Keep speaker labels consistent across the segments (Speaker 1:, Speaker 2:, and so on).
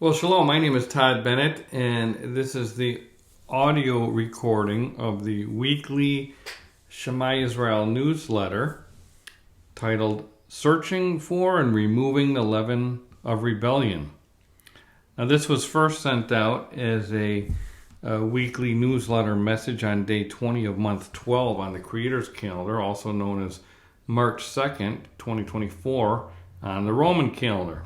Speaker 1: Well, shalom. My name is Todd Bennett, and this is the audio recording of the weekly Shema Israel newsletter titled Searching for and Removing the Leaven of Rebellion. Now, this was first sent out as a weekly newsletter message on day 20 of month 12 on the Creator's calendar, also known as March 2nd, 2024, on the Roman calendar.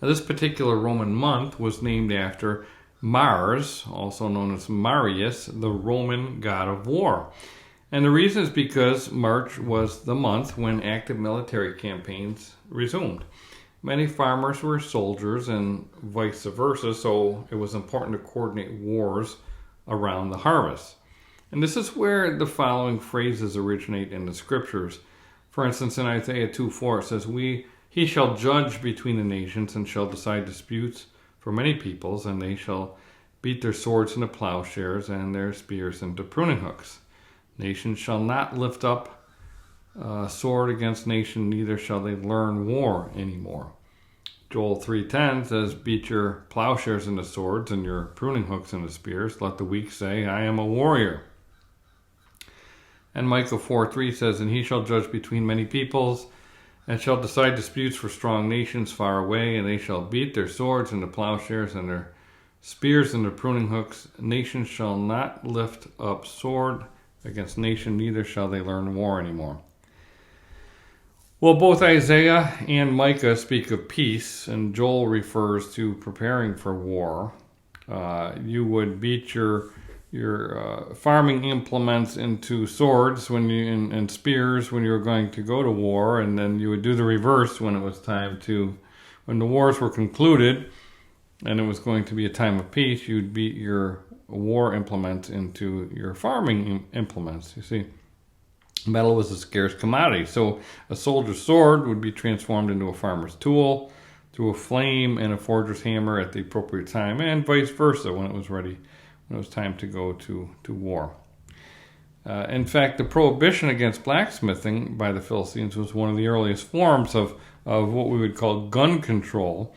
Speaker 1: Now, this particular Roman month was named after Mars, also known as Marius, the Roman god of war. And the reason is because March was the month when active military campaigns resumed. Many farmers were soldiers and vice versa, so it was important to coordinate wars around the harvest. And this is where the following phrases originate in the scriptures. For instance, in Isaiah 2:4 it says, He shall judge between the nations and shall decide disputes for many peoples, and they shall beat their swords into plowshares and their spears into pruning hooks. Nations shall not lift up sword against nation, neither shall they learn war anymore. Joel 3:10 says, Beat your plowshares into swords and your pruning hooks into spears. Let the weak say, I am a warrior. And Micah 4:3 says, And he shall judge between many peoples, and shall decide disputes for strong nations far away, and they shall beat their swords into plowshares and their spears into pruning hooks. Nations shall not lift up sword against nation, neither shall they learn war anymore. Well, both Isaiah and Micah speak of peace, and Joel refers to preparing for war. You would beat your farming implements into swords and spears when you were going to go to war, and then you would do the reverse when it was when the wars were concluded and it was going to be a time of peace. You'd beat your war implements into your farming implements. You see, metal was a scarce commodity, so a soldier's sword would be transformed into a farmer's tool through a flame and a forger's hammer at the appropriate time, and vice versa when it was ready. When it was time to go to war. In fact, the prohibition against blacksmithing by the Philistines was one of the earliest forms of what we would call gun control.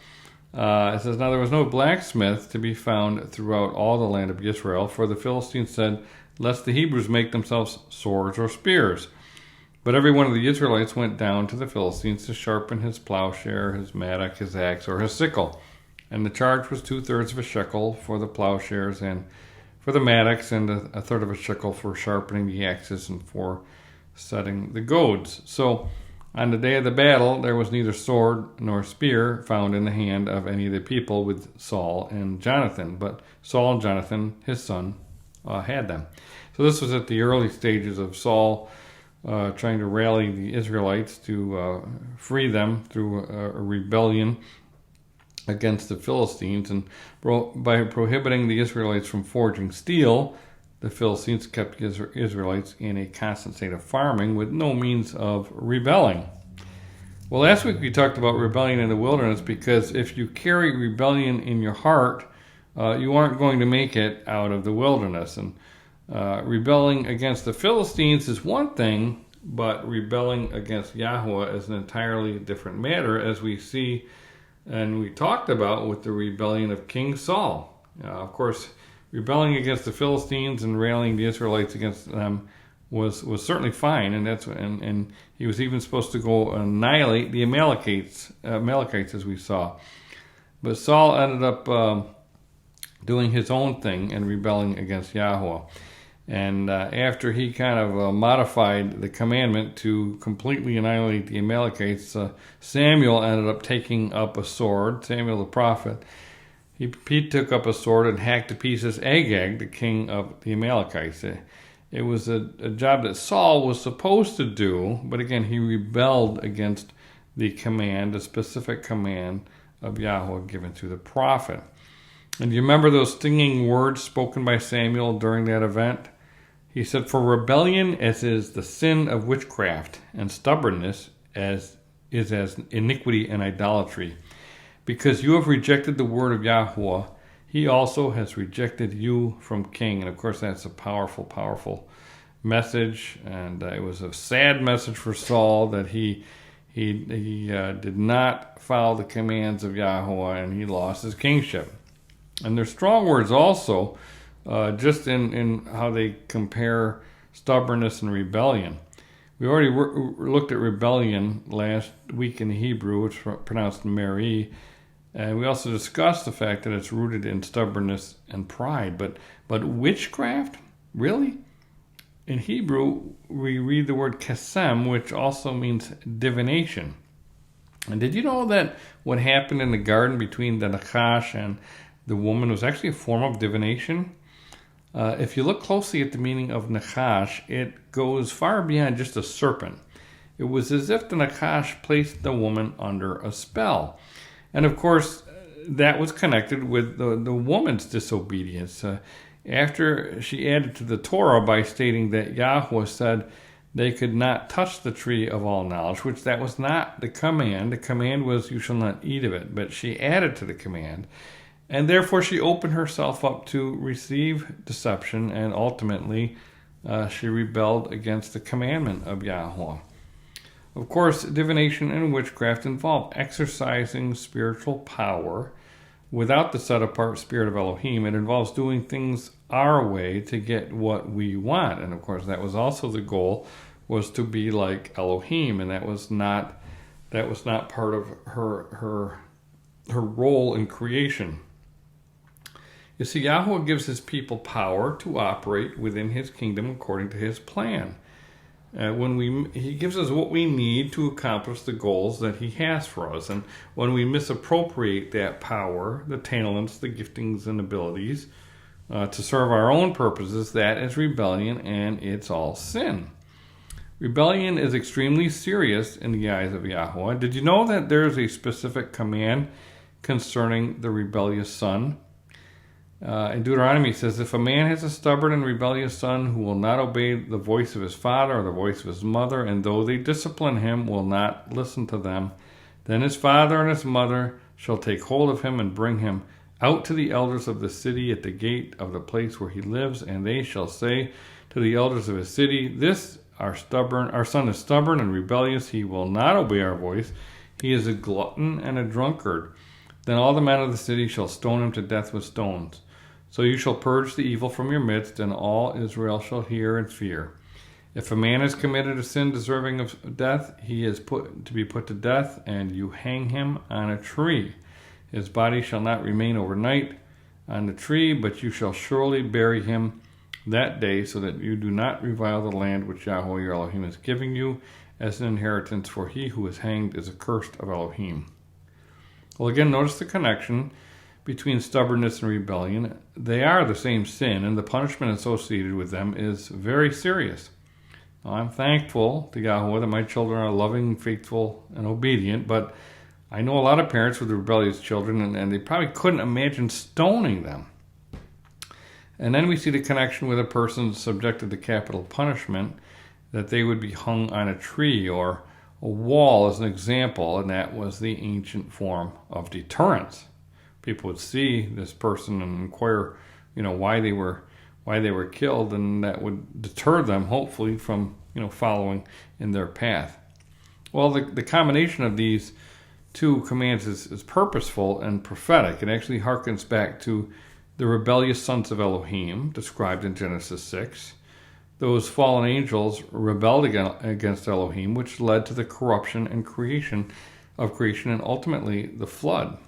Speaker 1: It says, Now there was no blacksmith to be found throughout all the land of Israel, for the Philistines said, Lest the Hebrews make themselves swords or spears. But every one of the Israelites went down to the Philistines to sharpen his plowshare, his mattock, his axe, or his sickle. And the charge was 2/3 of a shekel for the plowshares and for the mattocks, and 1/3 of a shekel for sharpening the axes and for setting the goads. So on the day of the battle, there was neither sword nor spear found in the hand of any of the people with Saul and Jonathan. But Saul and Jonathan, his son, had them. So this was at the early stages of Saul trying to rally the Israelites to free them through a rebellion against the Philistines, and by prohibiting the Israelites from forging steel, the Philistines kept Israelites in a constant state of farming with no means of rebelling. Well, last week we talked about rebellion in the wilderness, because if you carry rebellion in your heart, you aren't going to make it out of the wilderness. And rebelling against the Philistines is one thing, but rebelling against Yahuwah is an entirely different matter, as we see and we talked about with the rebellion of King Saul. Of course, rebelling against the Philistines and rallying the Israelites against them was certainly fine, and he was even supposed to go annihilate the Amalekites as we saw. But Saul ended up doing his own thing and rebelling against Yahuwah. And after he kind of modified the commandment to completely annihilate the Amalekites, Samuel ended up taking up a sword. Samuel the prophet, he took up a sword and hacked to pieces Agag, the king of the Amalekites. It was a job that Saul was supposed to do, but again, he rebelled against the command, the specific command of Yahuwah given to the prophet. And do you remember those stinging words spoken by Samuel during that event? He said, For rebellion as is the sin of witchcraft, and stubbornness as iniquity and idolatry. Because you have rejected the word of Yahuwah, he also has rejected you from king. And of course, that's a powerful, powerful message. And it was a sad message for Saul that he He did not follow the commands of Yahweh, and he lost his kingship. And there's strong words also, just in how they compare stubbornness and rebellion. We already looked at rebellion last week in the Hebrew, which is pronounced Meri, and we also discussed the fact that it's rooted in stubbornness and pride. But witchcraft? Really? In Hebrew, we read the word kesem, which also means divination. And did you know that what happened in the garden between the Nachash and the woman was actually a form of divination? If you look closely at the meaning of Nachash, it goes far beyond just a serpent. It was as if the Nachash placed the woman under a spell. And of course, that was connected with the woman's disobedience. After she added to the Torah by stating that Yahweh said they could not touch the tree of all knowledge, which that was not the command. The command was, you shall not eat of it. But she added to the command. And therefore she opened herself up to receive deception, and ultimately she rebelled against the commandment of Yahweh. Of course, divination and witchcraft involve exercising spiritual power without the set-apart spirit of Elohim. It involves doing things our way to get what we want. And of course, that was also the goal, was to be like Elohim, and that was not part of her role in creation. You see, Yahweh gives his people power to operate within his kingdom according to his plan. He gives us what we need to accomplish the goals that he has for us. And when we misappropriate that power, the talents, the giftings, and abilities to serve our own purposes, that is rebellion, and it's all sin. Rebellion is extremely serious in the eyes of Yahweh. Did you know that there is a specific command concerning the rebellious son? In Deuteronomy it says, if a man has a stubborn and rebellious son who will not obey the voice of his father or the voice of his mother, and though they discipline him, will not listen to them, then his father and his mother shall take hold of him and bring him out to the elders of the city at the gate of the place where he lives, and they shall say to the elders of his city, this our son is stubborn and rebellious, he will not obey our voice, he is a glutton and a drunkard. Then all the men of the city shall stone him to death with stones. So you shall purge the evil from your midst, and all Israel shall hear and fear. If a man has committed a sin deserving of death, he is put to death, and you hang him on a tree. His body shall not remain overnight on the tree, but you shall surely bury him that day, so that you do not revile the land which Yahweh your Elohim is giving you as an inheritance, for he who is hanged is accursed of Elohim. Well, again, notice the connection between stubbornness and rebellion. They are the same sin, and the punishment associated with them is very serious. Now, I'm thankful to Yahweh that my children are loving, faithful, and obedient, but I know a lot of parents with rebellious children, and they probably couldn't imagine stoning them. And then we see the connection with a person subjected to capital punishment, that they would be hung on a tree or a wall as an example, and that was the ancient form of deterrence. People would see this person and inquire, why they were killed, and that would deter them, hopefully, from, following in their path. Well, the combination of these two commands is purposeful and prophetic. It actually harkens back to the rebellious sons of Elohim, described in Genesis 6. Those fallen angels rebelled against Elohim, which led to the corruption and creation, and ultimately the flood.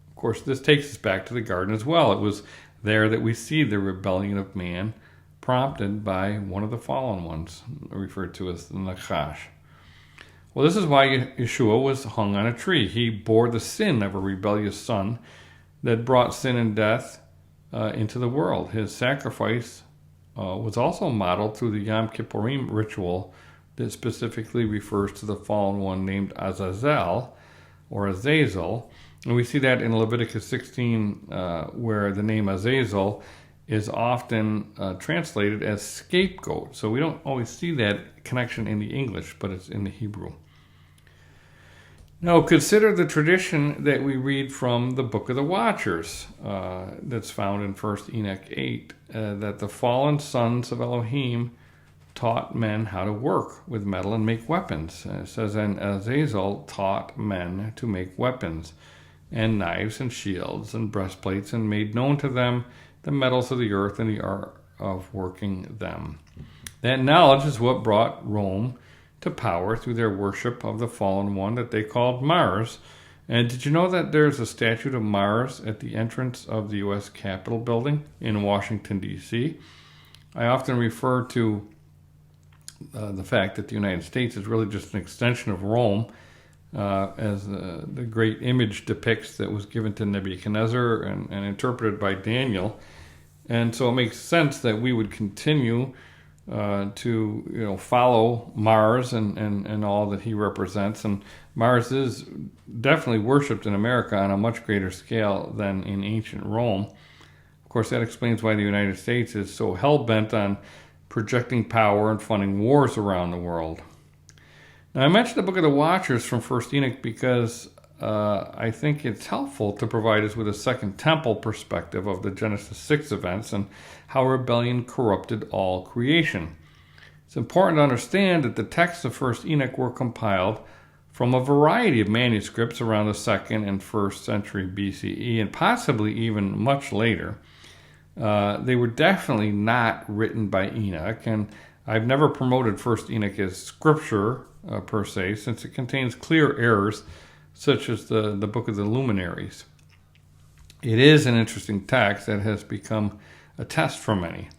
Speaker 1: Of course, this takes us back to the garden as well. It was there that we see the rebellion of man prompted by one of the fallen ones, referred to as the Nachash. Well, this is why Yeshua was hung on a tree. He bore the sin of a rebellious son that brought sin and death into the world. His sacrifice was also modeled through the Yom Kippurim ritual that specifically refers to the fallen one named Azazel, or Azazel. And we see that in Leviticus 16, where the name Azazel is often translated as scapegoat. So we don't always see that connection in the English, but it's in the Hebrew. Now, consider the tradition that we read from the Book of the Watchers that's found in 1 Enoch 8, that the fallen sons of Elohim taught men how to work with metal and make weapons. It says, and Azazel taught men to make weapons, and knives and shields and breastplates, and made known to them the metals of the earth and the art of working them. That knowledge is what brought Rome to power through their worship of the fallen one that they called Mars. And did you know that there's a statue of Mars at the entrance of the U.S. Capitol building in Washington, D.C.? I often refer to the fact that the United States is really just an extension of Rome, as the great image depicts that was given to Nebuchadnezzar and interpreted by Daniel. And so it makes sense that we would continue to follow Mars and all that he represents. And Mars is definitely worshipped in America on a much greater scale than in ancient Rome. Of course, that explains why the United States is so hell-bent on projecting power and funding wars around the world. Now, I mentioned the Book of the Watchers from 1 Enoch because I think it's helpful to provide us with a Second Temple perspective of the Genesis 6 events and how rebellion corrupted all creation. It's important to understand that the texts of 1 Enoch were compiled from a variety of manuscripts around the 2nd and 1st century BCE, and possibly even much later. They were definitely not written by Enoch, and I've never promoted 1 Enoch as scripture per se, since it contains clear errors, such as the Book of the Luminaries. It is an interesting text that has become a test for many.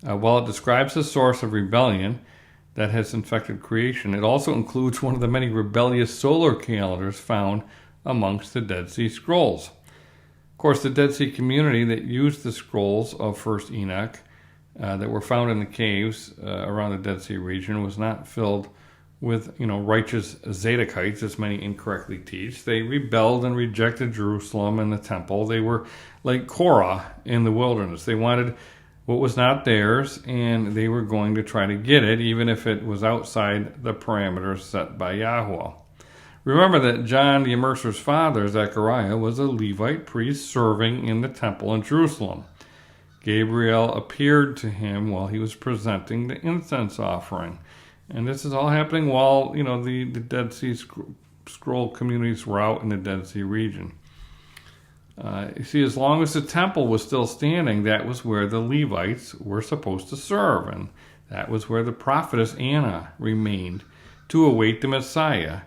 Speaker 1: While it describes the source of rebellion that has infected creation, it also includes one of the many rebellious solar calendars found amongst the Dead Sea Scrolls. Of course, the Dead Sea community that used the scrolls of 1 Enoch that were found in the caves around the Dead Sea region was not filled with, righteous Zadokites, as many incorrectly teach. They rebelled and rejected Jerusalem and the temple. They were like Korah in the wilderness. They wanted what was not theirs, and they were going to try to get it, even if it was outside the parameters set by Yahuwah. Remember that John the Immerser's father, Zechariah, was a Levite priest serving in the temple in Jerusalem. Gabriel appeared to him while he was presenting the incense offering. And this is all happening while, the Dead Sea Scroll communities were out in the Dead Sea region. You see, as long as the temple was still standing, that was where the Levites were supposed to serve. And that was where the prophetess Anna remained to await the Messiah.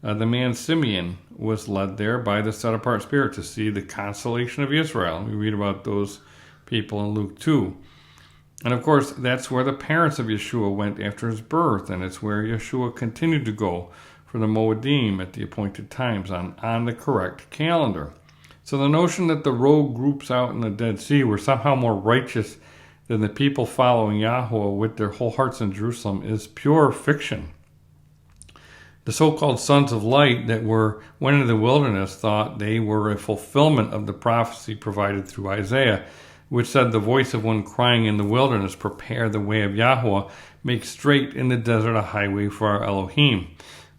Speaker 1: The man Simeon was led there by the set-apart Spirit to see the consolation of Israel. We read about those people in Luke 2. And of course, that's where the parents of Yeshua went after his birth, and it's where Yeshua continued to go for the Moedim at the appointed times on the correct calendar. So the notion that the rogue groups out in the Dead Sea were somehow more righteous than the people following Yahuwah with their whole hearts in Jerusalem is pure fiction. The so-called sons of light that went into the wilderness thought they were a fulfillment of the prophecy provided through Isaiah, which said, the voice of one crying in the wilderness, prepare the way of Yahuwah, make straight in the desert a highway for our Elohim.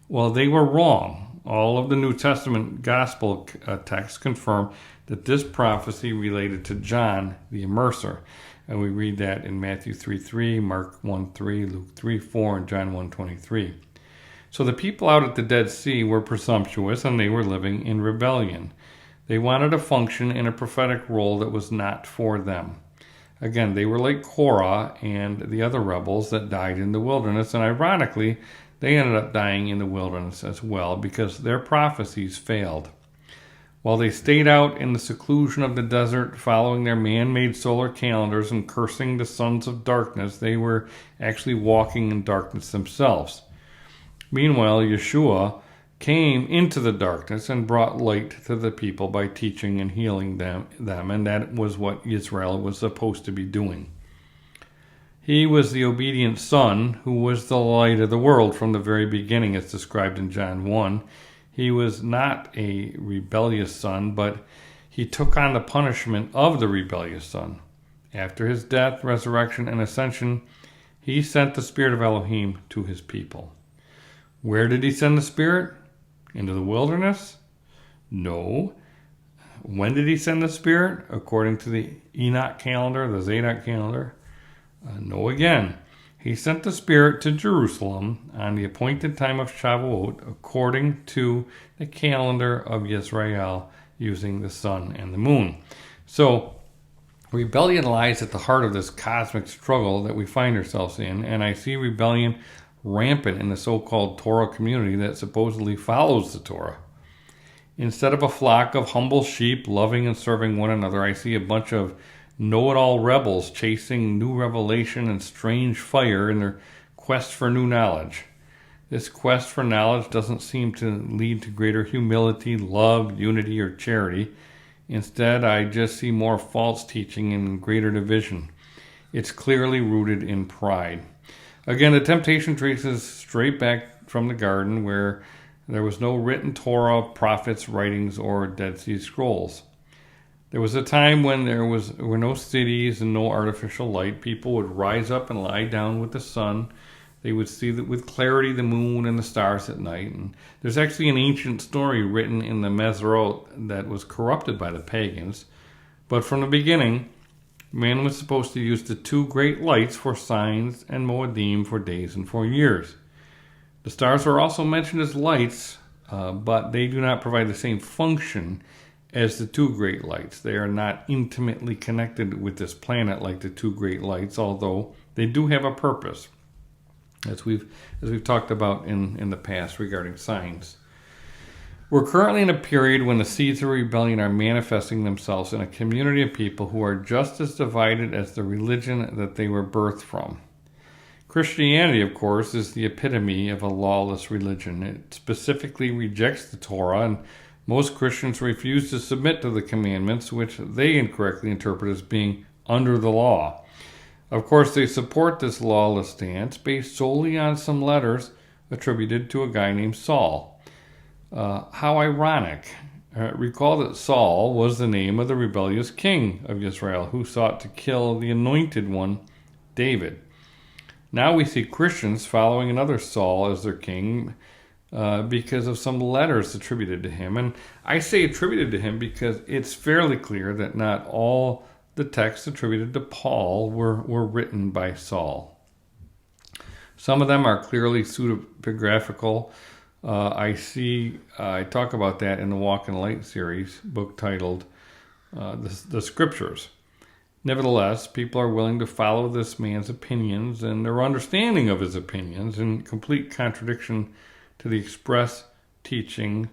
Speaker 1: Well, they were wrong. All of the New Testament gospel texts confirm that this prophecy related to John the Immerser. And we read that in Matthew 3:3, Mark 1:3, Luke 3:4, and John 1:23. So the people out at the Dead Sea were presumptuous, and they were living in rebellion. They wanted to function in a prophetic role that was not for them. Again, they were like Korah and the other rebels that died in the wilderness, and ironically, they ended up dying in the wilderness as well because their prophecies failed. While they stayed out in the seclusion of the desert, following their man-made solar calendars and cursing the sons of darkness, they were actually walking in darkness themselves. Meanwhile, Yeshua came into the darkness and brought light to the people by teaching and healing them, and that was what Israel was supposed to be doing. He was the obedient son who was the light of the world from the very beginning, as described in John 1. He was not a rebellious son, but he took on the punishment of the rebellious son. After his death, resurrection, and ascension, he sent the Spirit of Elohim to his people. Where did he send the Spirit? Into the wilderness? No. When did he send the Spirit? According to the Enoch calendar, the Zadok calendar? No again. He sent the Spirit to Jerusalem on the appointed time of Shavuot, according to the calendar of Israel, using the sun and the moon. So, rebellion lies at the heart of this cosmic struggle that we find ourselves in, and I see rebellion rampant in the so-called Torah community that supposedly follows the Torah. Instead of a flock of humble sheep loving and serving one another, I see a bunch of know-it-all rebels chasing new revelation and strange fire in their quest for new knowledge. This quest for knowledge doesn't seem to lead to greater humility, love, unity, or charity. Instead, I just see more false teaching and greater division. It's clearly rooted in pride. Again, the temptation traces straight back from the garden, where there was no written Torah, prophets, writings, or Dead Sea Scrolls. There was a time when there were no cities and no artificial light. People would rise up and lie down with the sun. They would see with clarity the moon and the stars at night. And there's actually an ancient story written in the Mezrot that was corrupted by the pagans. But from the beginning, man was supposed to use the two great lights for signs and moedim for days and for years. The stars are also mentioned as lights, but they do not provide the same function as the two great lights. They are not intimately connected with this planet like the two great lights, although they do have a purpose, as we've talked about in the past regarding signs. We're currently in a period when the seeds of rebellion are manifesting themselves in a community of people who are just as divided as the religion that they were birthed from. Christianity, of course, is the epitome of a lawless religion. It specifically rejects the Torah, and most Christians refuse to submit to the commandments, which they incorrectly interpret as being under the law. Of course, they support this lawless stance based solely on some letters attributed to a guy named Saul. How ironic. Recall that Saul was the name of the rebellious king of Israel who sought to kill the anointed one, David. Now we see Christians following another Saul as their king because of some letters attributed to him. And I say attributed to him because it's fairly clear that not all the texts attributed to Paul were written by Saul. Some of them are clearly pseudepigraphical. I talk about that in the Walk in Light series, book titled The Scriptures. Nevertheless, people are willing to follow this man's opinions and their understanding of his opinions in complete contradiction to the express teaching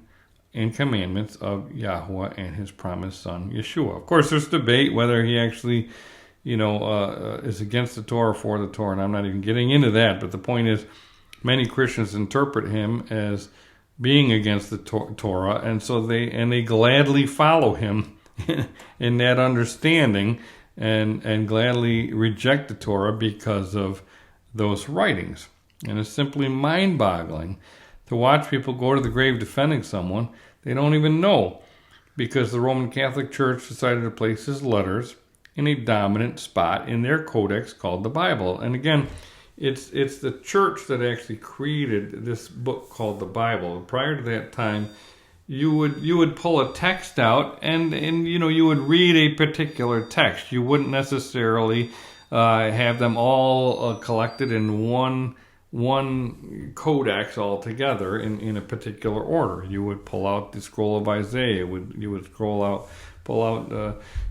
Speaker 1: and commandments of Yahuwah and his promised son, Yeshua. Of course, there's debate whether he actually, is against the Torah or for the Torah, and I'm not even getting into that, but the point is, many Christians interpret him as being against the Torah, and so they gladly follow him in that understanding, and gladly reject the Torah because of those writings. And it's simply mind-boggling to watch people go to the grave defending someone they don't even know, because the Roman Catholic Church decided to place his letters in a dominant spot in their codex called the Bible. And again, it's the church that actually created this book called the Bible. Prior to that time, you would pull a text out and you would read a particular text. You wouldn't necessarily have them all collected in one codex all together in a particular order. You would pull out the scroll of Isaiah. You would pull out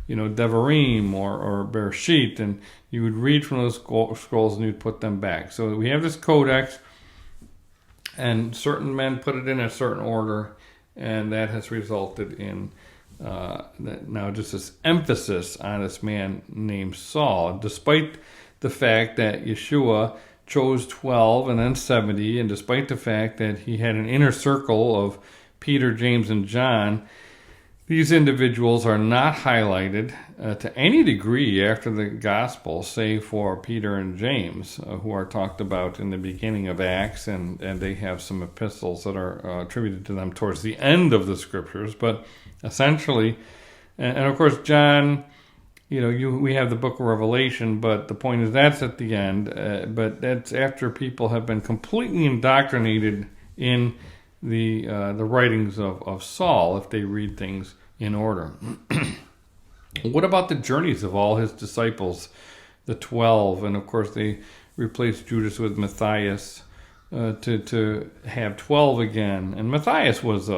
Speaker 1: Devarim or Bereshit, and you would read from those scrolls and you'd put them back. So we have this codex, and certain men put it in a certain order. And that has resulted in now just this emphasis on this man named Saul, despite the fact that Yeshua chose 12 and then 70, and despite the fact that he had an inner circle of Peter, James, and John. These individuals are not highlighted to any degree after the gospel, save for Peter and James, who are talked about in the beginning of Acts, and they have some epistles that are attributed to them towards the end of the scriptures. But essentially, and of course John, we have the book of Revelation, but the point is that's at the end. But that's after people have been completely indoctrinated in the writings of Saul, if they read things in order. What about the journeys of all his disciples, the 12? And of course they replace Judas with Matthias to have 12 again. And Matthias was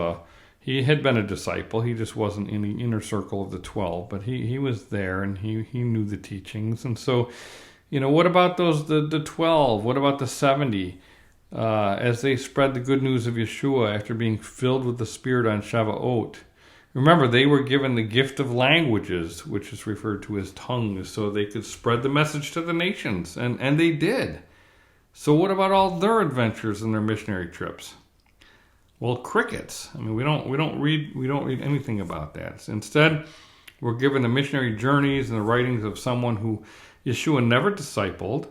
Speaker 1: he had been a disciple. He just wasn't in the inner circle of the 12, but he was there and he knew the teachings. And so, what about the 12? What about the 70? As they spread the good news of Yeshua after being filled with the Spirit on Shavuot. Remember, they were given the gift of languages, which is referred to as tongues, so they could spread the message to the nations, and they did. So what about all their adventures and their missionary trips? Well, crickets. I mean, we don't read anything about that. Instead, we're given the missionary journeys and the writings of someone who Yeshua never discipled.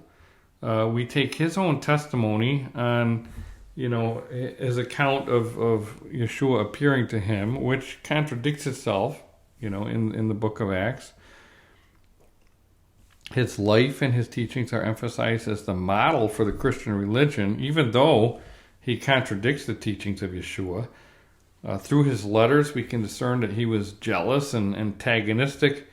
Speaker 1: We take his own testimony on, his account of Yeshua appearing to him, which contradicts itself, in the book of Acts. His life and his teachings are emphasized as the model for the Christian religion, even though he contradicts the teachings of Yeshua. Through his letters, we can discern that he was jealous and antagonistic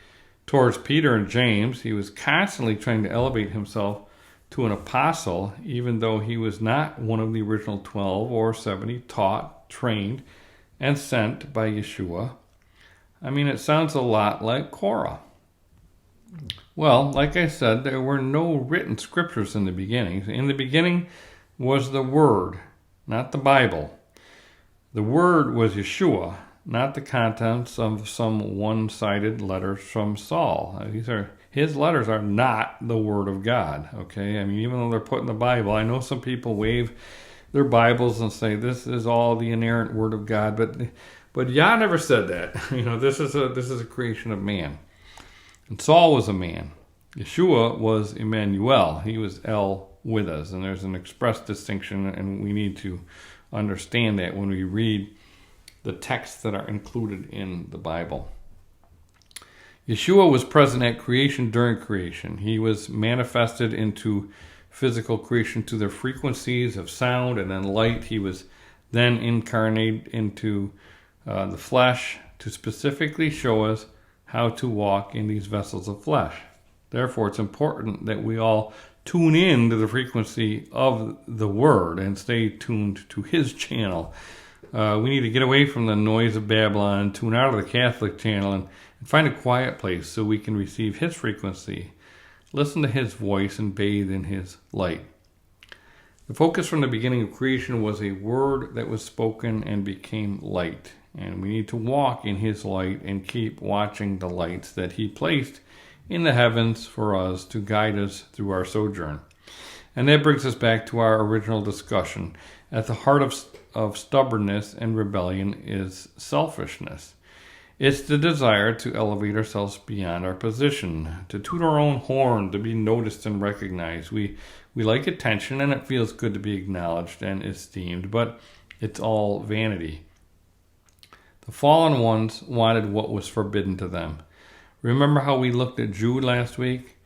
Speaker 1: towards Peter and James. He was constantly trying to elevate himself to an apostle, even though he was not one of the original 12 or 70 taught, trained, and sent by Yeshua. I mean, it sounds a lot like Korah. Well, like I said, there were no written scriptures in the beginning. In the beginning was the Word, not the Bible. The Word was Yeshua, not the contents of some one-sided letters from Saul. His letters are not the Word of God, okay? I mean, even though they're put in the Bible, I know some people wave their Bibles and say this is all the inerrant Word of God, but Yah never said that. This is a creation of man. And Saul was a man. Yeshua was Emmanuel. He was El with us, and there's an express distinction, and we need to understand that when we read the texts that are included in the Bible. Yeshua was present at creation during creation. He was manifested into physical creation to the frequencies of sound and then light. He was then incarnated into the flesh to specifically show us how to walk in these vessels of flesh. Therefore, it's important that we all tune in to the frequency of the Word and stay tuned to his channel. We need to get away from the noise of Babylon, tune out of the Catholic channel, and find a quiet place so we can receive his frequency, listen to his voice, and bathe in his light. The focus from the beginning of creation was a word that was spoken and became light. And we need to walk in his light and keep watching the lights that he placed in the heavens for us to guide us through our sojourn. And that brings us back to our original discussion. At the heart of stubbornness and rebellion is selfishness. It's the desire to elevate ourselves beyond our position, to toot our own horn, to be noticed and recognized. We like attention, and it feels good to be acknowledged and esteemed, but it's all vanity. The fallen ones wanted what was forbidden to them. Remember how we looked at Jude last week?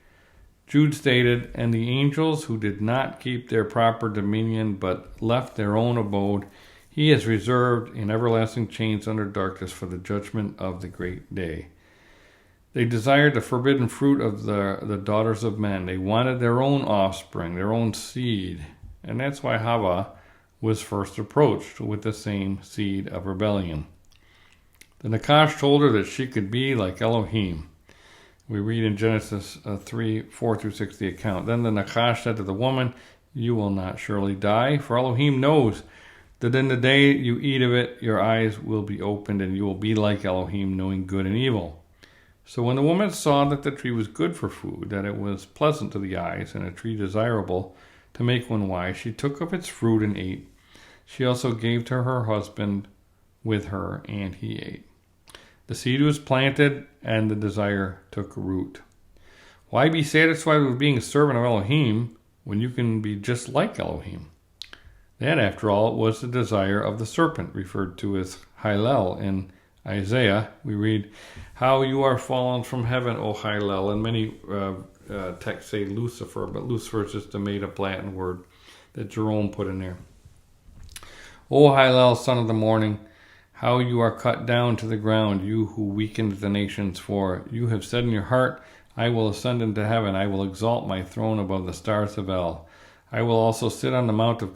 Speaker 1: Jude stated, "And the angels who did not keep their proper dominion but left their own abode, he has reserved in everlasting chains under darkness for the judgment of the great day." They desired the forbidden fruit of the daughters of men. They wanted their own offspring, their own seed. And that's why Hava was first approached with the same seed of rebellion. The Nakash told her that she could be like Elohim. We read in Genesis 3:4-6 the account. Then the Nakash said to the woman, "You will not surely die, for Elohim knows that in the day you eat of it, your eyes will be opened, and you will be like Elohim, knowing good and evil." So when the woman saw that the tree was good for food, that it was pleasant to the eyes, and a tree desirable to make one wise, she took of its fruit and ate. She also gave to her husband with her, and he ate. The seed was planted, and the desire took root. Why be satisfied with being a servant of Elohim when you can be just like Elohim? That, after all, was the desire of the serpent, referred to as Hillel in Isaiah. We read, "How you are fallen from heaven, O Hillel," and many texts say Lucifer, but Lucifer is just a made-up Latin word that Jerome put in there. "O Hillel, son of the morning, how you are cut down to the ground, you who weakened the nations, for you have said in your heart, I will ascend into heaven. I will exalt my throne above the stars of El. I will also sit on the mount of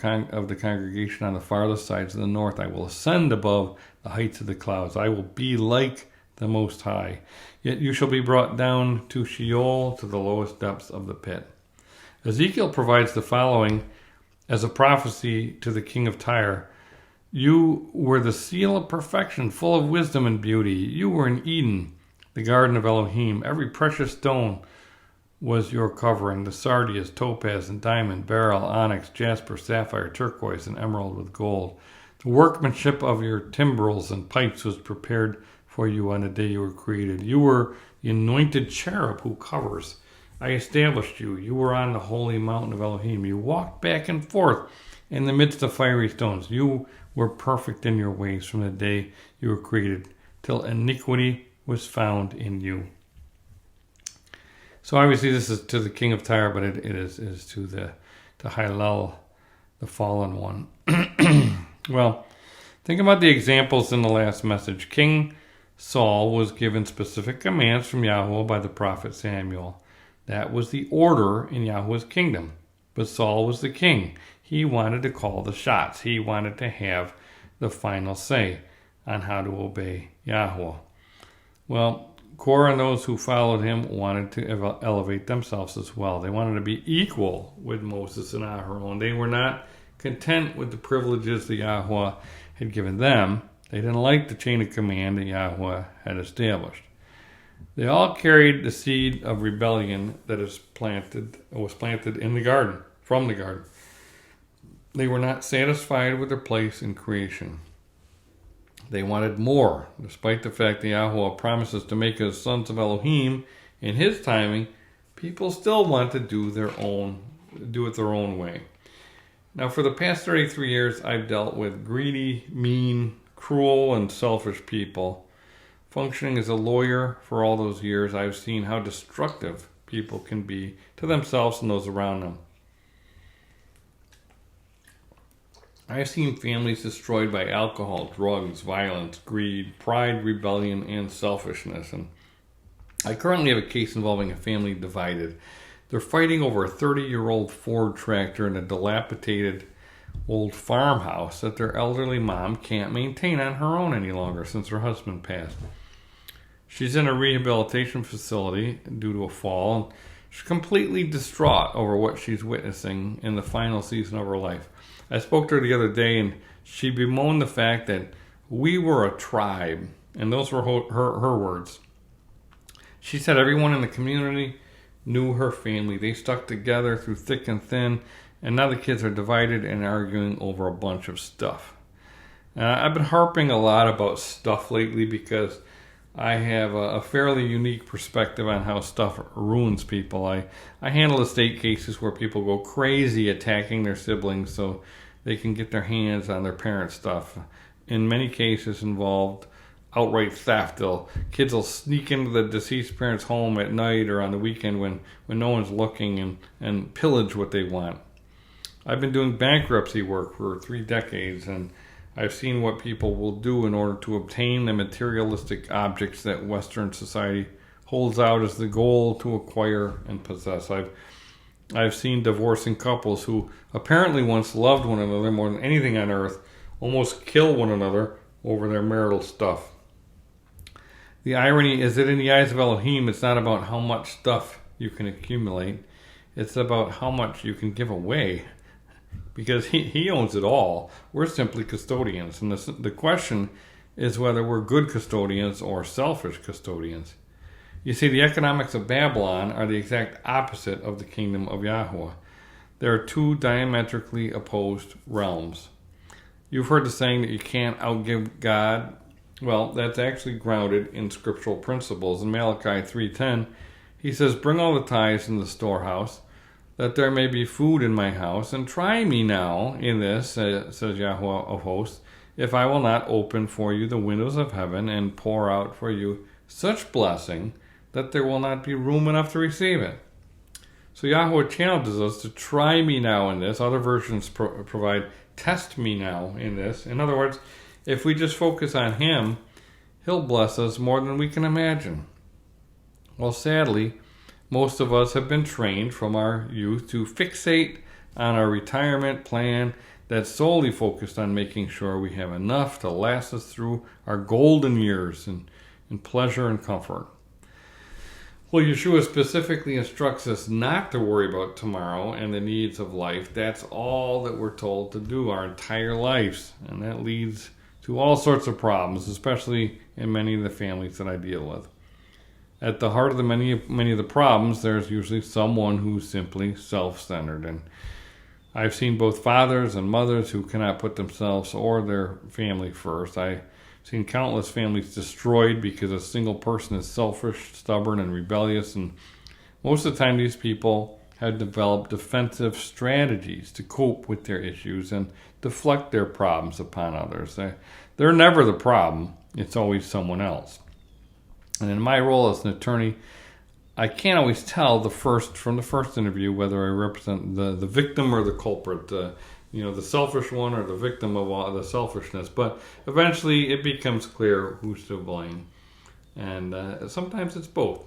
Speaker 1: the congregation on the farthest sides of the north. I will ascend above the heights of the clouds. I will be like the Most High. Yet you shall be brought down to Sheol, to the lowest depths of the pit. Ezekiel provides the following as a prophecy to the king of Tyre. You were the seal of perfection, full of wisdom and beauty. You were in Eden, the garden of Elohim. Every precious stone was your covering, the sardius, topaz, and diamond, beryl, onyx, jasper, sapphire, turquoise, and emerald with gold. The workmanship of your timbrels and pipes was prepared for you on the day you were created. You were the anointed cherub who covers. I established you. You were on the holy mountain of Elohim. You walked back and forth in the midst of fiery stones. You were perfect in your ways from the day you were created, till iniquity was found in you. So obviously this is to the king of Tyre, but it is to Hillel, the fallen one. Well, think about the examples in the last message. King Saul was given specific commands from Yahweh by the prophet Samuel. That was the order in Yahweh's kingdom. But Saul was the king. He wanted to call the shots. He wanted to have the final say on how to obey Yahweh. Well, Korah and those who followed him wanted to elevate themselves as well. They wanted to be equal with Moses and Adhering. They were not content with the privileges that Yahweh had given them. They didn't like the chain of command that Yahweh had established. They all carried the seed of rebellion that was planted in the garden, from the garden. They were not satisfied with their place in creation. They wanted more, despite the fact that Yahweh promises to make us sons of Elohim in his timing. People still want to do it their own way. Now, for the past 33 years, I've dealt with greedy, mean, cruel, and selfish people. Functioning as a lawyer for all those years, I've seen how destructive people can be to themselves and those around them. I've seen families destroyed by alcohol, drugs, violence, greed, pride, rebellion, and selfishness. And I currently have a case involving a family divided. They're fighting over a 30-year-old Ford tractor in a dilapidated old farmhouse that their elderly mom can't maintain on her own any longer since her husband passed. She's in a rehabilitation facility due to a fall, and she's completely distraught over what she's witnessing in the final season of her life. I spoke to her the other day, and she bemoaned the fact that we were a tribe, and those were her words. She said everyone in the community knew her family. They stuck together through thick and thin, and now the kids are divided and arguing over a bunch of stuff. I've been harping a lot about stuff lately because I have a fairly unique perspective on how stuff ruins people. I handle estate cases where people go crazy attacking their siblings so they can get their hands on their parents' stuff. In many cases involved outright theft. Kids will sneak into the deceased parent's home at night or on the weekend when no one's looking and pillage what they want. I've been doing bankruptcy work for 3 decades, and I've seen what people will do in order to obtain the materialistic objects that Western society holds out as the goal to acquire and possess. I've seen divorcing couples who apparently once loved one another more than anything on earth almost kill one another over their marital stuff. The irony is that in the eyes of Elohim, it's not about how much stuff you can accumulate. It's about how much you can give away. Because he owns it all. We're simply custodians. And the question is whether we're good custodians or selfish custodians. You see, the economics of Babylon are the exact opposite of the kingdom of Yahweh. There are 2 diametrically opposed realms. You've heard the saying that you can't outgive God. Well, that's actually grounded in scriptural principles. In Malachi 3:10, he says, "Bring all the tithes in the storehouse, that there may be food in my house, and try me now in this, says Yahweh of hosts, if I will not open for you the windows of heaven and pour out for you such blessing that there will not be room enough to receive it." So Yahweh challenges us to try me now in this. Other versions provide test me now in this. In other words, if we just focus on him, he'll bless us more than we can imagine. Well, sadly, most of us have been trained from our youth to fixate on our retirement plan that's solely focused on making sure we have enough to last us through our golden years in pleasure and comfort. Well, Yeshua specifically instructs us not to worry about tomorrow and the needs of life. That's all that we're told to do our entire lives. And that leads to all sorts of problems, especially in many of the families that I deal with. At the heart of many of the problems, there's usually someone who's simply self-centered. And I've seen both fathers and mothers who cannot put themselves or their family first. I've seen countless families destroyed because a single person is selfish, stubborn, and rebellious. And most of the time, these people have developed defensive strategies to cope with their issues and deflect their problems upon others. They're never the problem. It's always someone else. And in my role as an attorney, I can't always tell from the first interview whether I represent the victim or the culprit, the selfish one or the victim of all the selfishness. But eventually it becomes clear who's to blame. And sometimes it's both.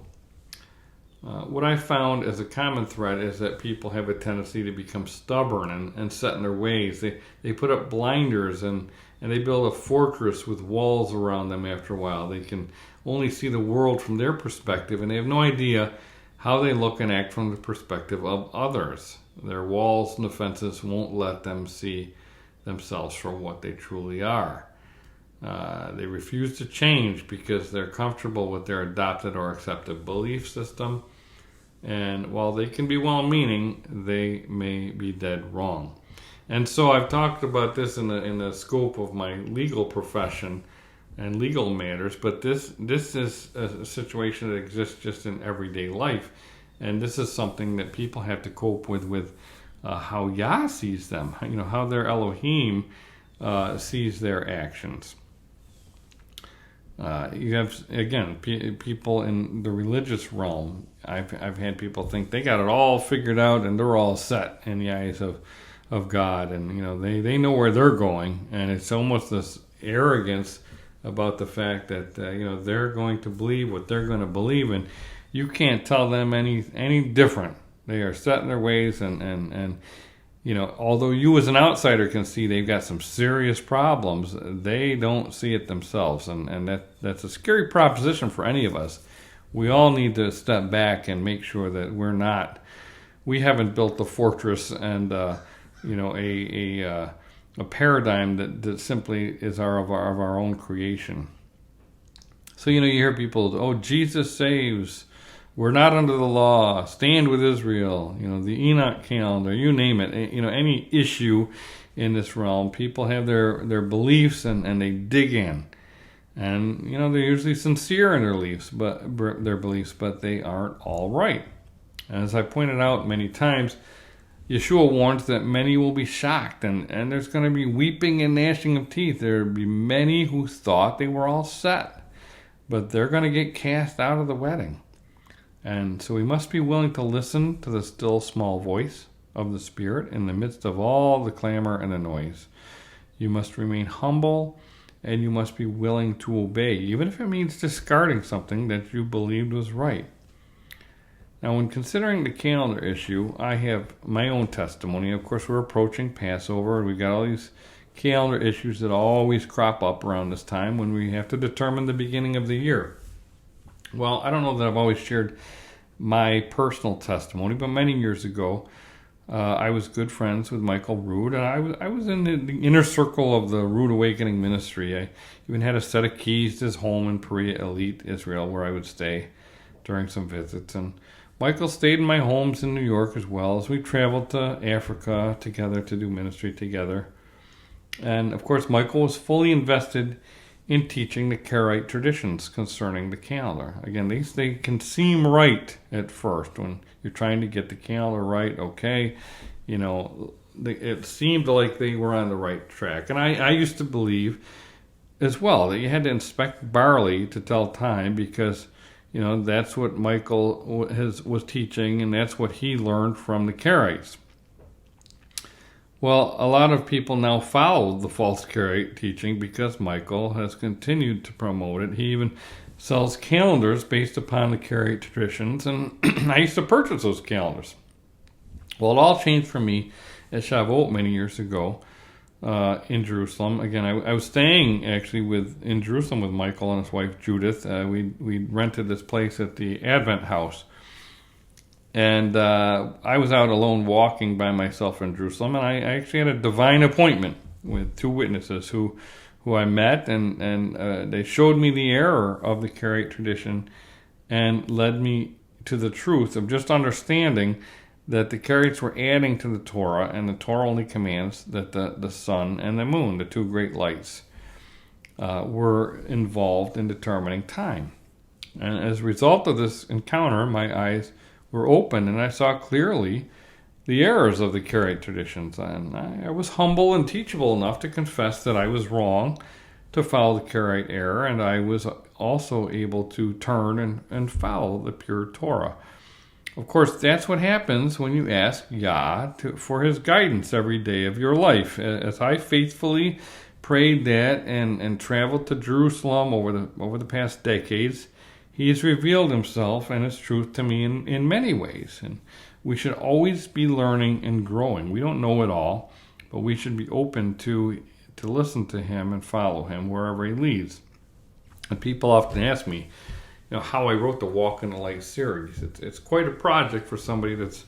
Speaker 1: What I found as a common thread is that people have a tendency to become stubborn and set in their ways. They put up blinders and they build a fortress with walls around them after a while. They can only see the world from their perspective, and they have no idea how they look and act from the perspective of others. Their walls and defenses won't let them see themselves for what they truly are. They refuse to change because they're comfortable with their adopted or accepted belief system. And while they can be well-meaning, they may be dead wrong. And so I've talked about this in the scope of my legal profession and legal matters, but this is a situation that exists just in everyday life. And this is something that people have to cope with how Yah sees them, how their Elohim sees their actions. You have, again, people in the religious realm. I've had people think they got it all figured out and they're all set in the eyes of God, and they know where they're going, and it's almost this arrogance about the fact that they're going to believe what they're going to believe, and you can't tell them any different. They are set in their ways, and although you as an outsider can see they've got some serious problems, they don't see it themselves, and that's a scary proposition for any of us. We all need to step back and make sure that we haven't built the fortress and a paradigm that simply is of our own creation. So you hear people, oh, Jesus saves. We're not under the law. Stand with Israel. The Enoch calendar. You name it. Any issue in this realm, people have their beliefs and they dig in, and they're usually sincere in their beliefs, but they aren't all right. And as I pointed out many times, Yeshua warns that many will be shocked, and there's going to be weeping and gnashing of teeth. There will be many who thought they were all set, but they're going to get cast out of the wedding. And so we must be willing to listen to the still small voice of the Spirit in the midst of all the clamor and the noise. You must remain humble, and you must be willing to obey, even if it means discarding something that you believed was right. Now, when considering the calendar issue, I have my own testimony. Of course, we're approaching Passover, and we've got all these calendar issues that always crop up around this time when we have to determine the beginning of the year. Well, I don't know that I've always shared my personal testimony, but many years ago, I was good friends with Michael Rood, and I was in the inner circle of the Rood Awakening Ministry. I even had a set of keys to his home in Perea Elite, Israel, where I would stay during some visits. And Michael stayed in my homes in New York as well, as we traveled to Africa together to do ministry together. And of course, Michael was fully invested in teaching the Karaite traditions concerning the calendar. Again, they can seem right at first when you're trying to get the calendar right. Okay, it seemed like they were on the right track. And I used to believe as well that you had to inspect barley to tell time, because that's what Michael was teaching, and that's what he learned from the Karaites. Well, a lot of people now follow the false Karaite teaching because Michael has continued to promote it. He even sells calendars based upon the Karaite traditions, and I used to purchase those calendars. Well, it all changed for me at Shavuot many years ago in Jerusalem. Again, I was staying actually in Jerusalem with Michael and his wife Judith. We rented this place at the Advent House. And I was out alone walking by myself in Jerusalem, and I actually had a divine appointment with two witnesses who I met, and they showed me the error of the Karaite tradition and led me to the truth of just understanding that the Karaites were adding to the Torah, and the Torah only commands that the sun and the moon, the two great lights, were involved in determining time. And as a result of this encounter, my eyes were open, and I saw clearly the errors of the Karaite traditions. And I was humble and teachable enough to confess that I was wrong to follow the Karaite error, and I was also able to turn and follow the pure Torah. Of course, that's what happens when you ask Yah for his guidance every day of your life. As I faithfully prayed that and traveled to Jerusalem over the past decades, he has revealed himself and his truth to me in many ways. And we should always be learning and growing. We don't know it all, but we should be open to listen to him and follow him wherever he leads. And people often ask me, how I wrote the Walk in the Light series. It's quite a project for somebody that's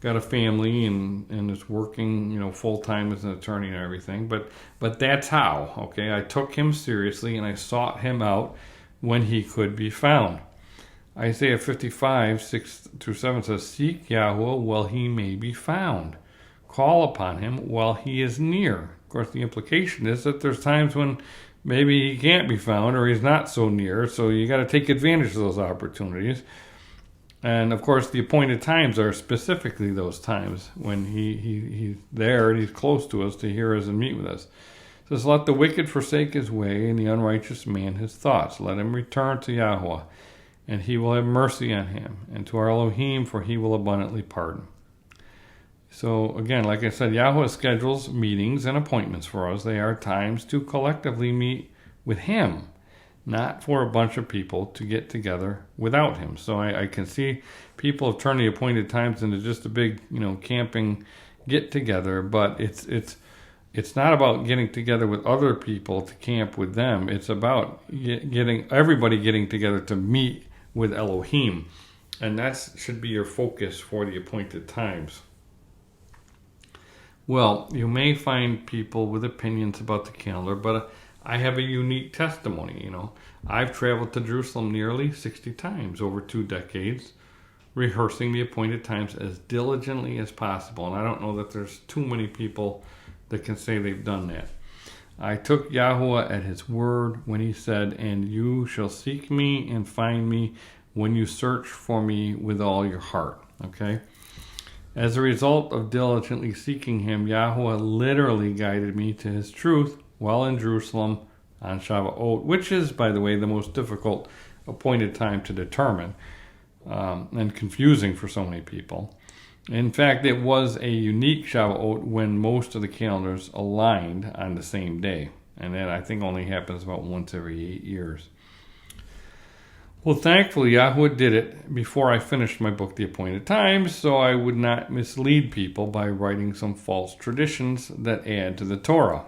Speaker 1: got a family and is working, full-time as an attorney and everything. But that's how, okay? I took him seriously and I sought him out when he could be found. Isaiah 55, 6-7 says, "Seek Yahuwah while he may be found. Call upon him while he is near." Of course, the implication is that there's times when maybe he can't be found or he's not so near, so you got to take advantage of those opportunities. And of course, the appointed times are specifically those times when he's there and he's close to us to hear us and meet with us. It says, "Let the wicked forsake his way, and the unrighteous man his thoughts. Let him return to Yahweh, and he will have mercy on him, and to our Elohim, for he will abundantly pardon." So again, like I said, Yahweh schedules meetings and appointments for us. They are times to collectively meet with him, not for a bunch of people to get together without him. So I can see people have turned the appointed times into just a big, camping get together, but it's not about getting together with other people to camp with them. It's about everybody getting together to meet with Elohim. And that should be your focus for the appointed times. Well, you may find people with opinions about the calendar, but I have a unique testimony. I've traveled to Jerusalem nearly 60 times over 2 decades, rehearsing the appointed times as diligently as possible. And I don't know that there's too many people that can say they've done that. I took Yahuwah at his word when he said, "And you shall seek me and find me when you search for me with all your heart." Okay? As a result of diligently seeking him, Yahuwah literally guided me to his truth while in Jerusalem on Shavuot, which is, by the way, the most difficult appointed time to determine and confusing for so many people. In fact, it was a unique Shavuot when most of the calendars aligned on the same day. And that, I think, only happens about once every 8 years. Well, thankfully, Yahuwah did it before I finished my book, The Appointed Times, so I would not mislead people by writing some false traditions that add to the Torah.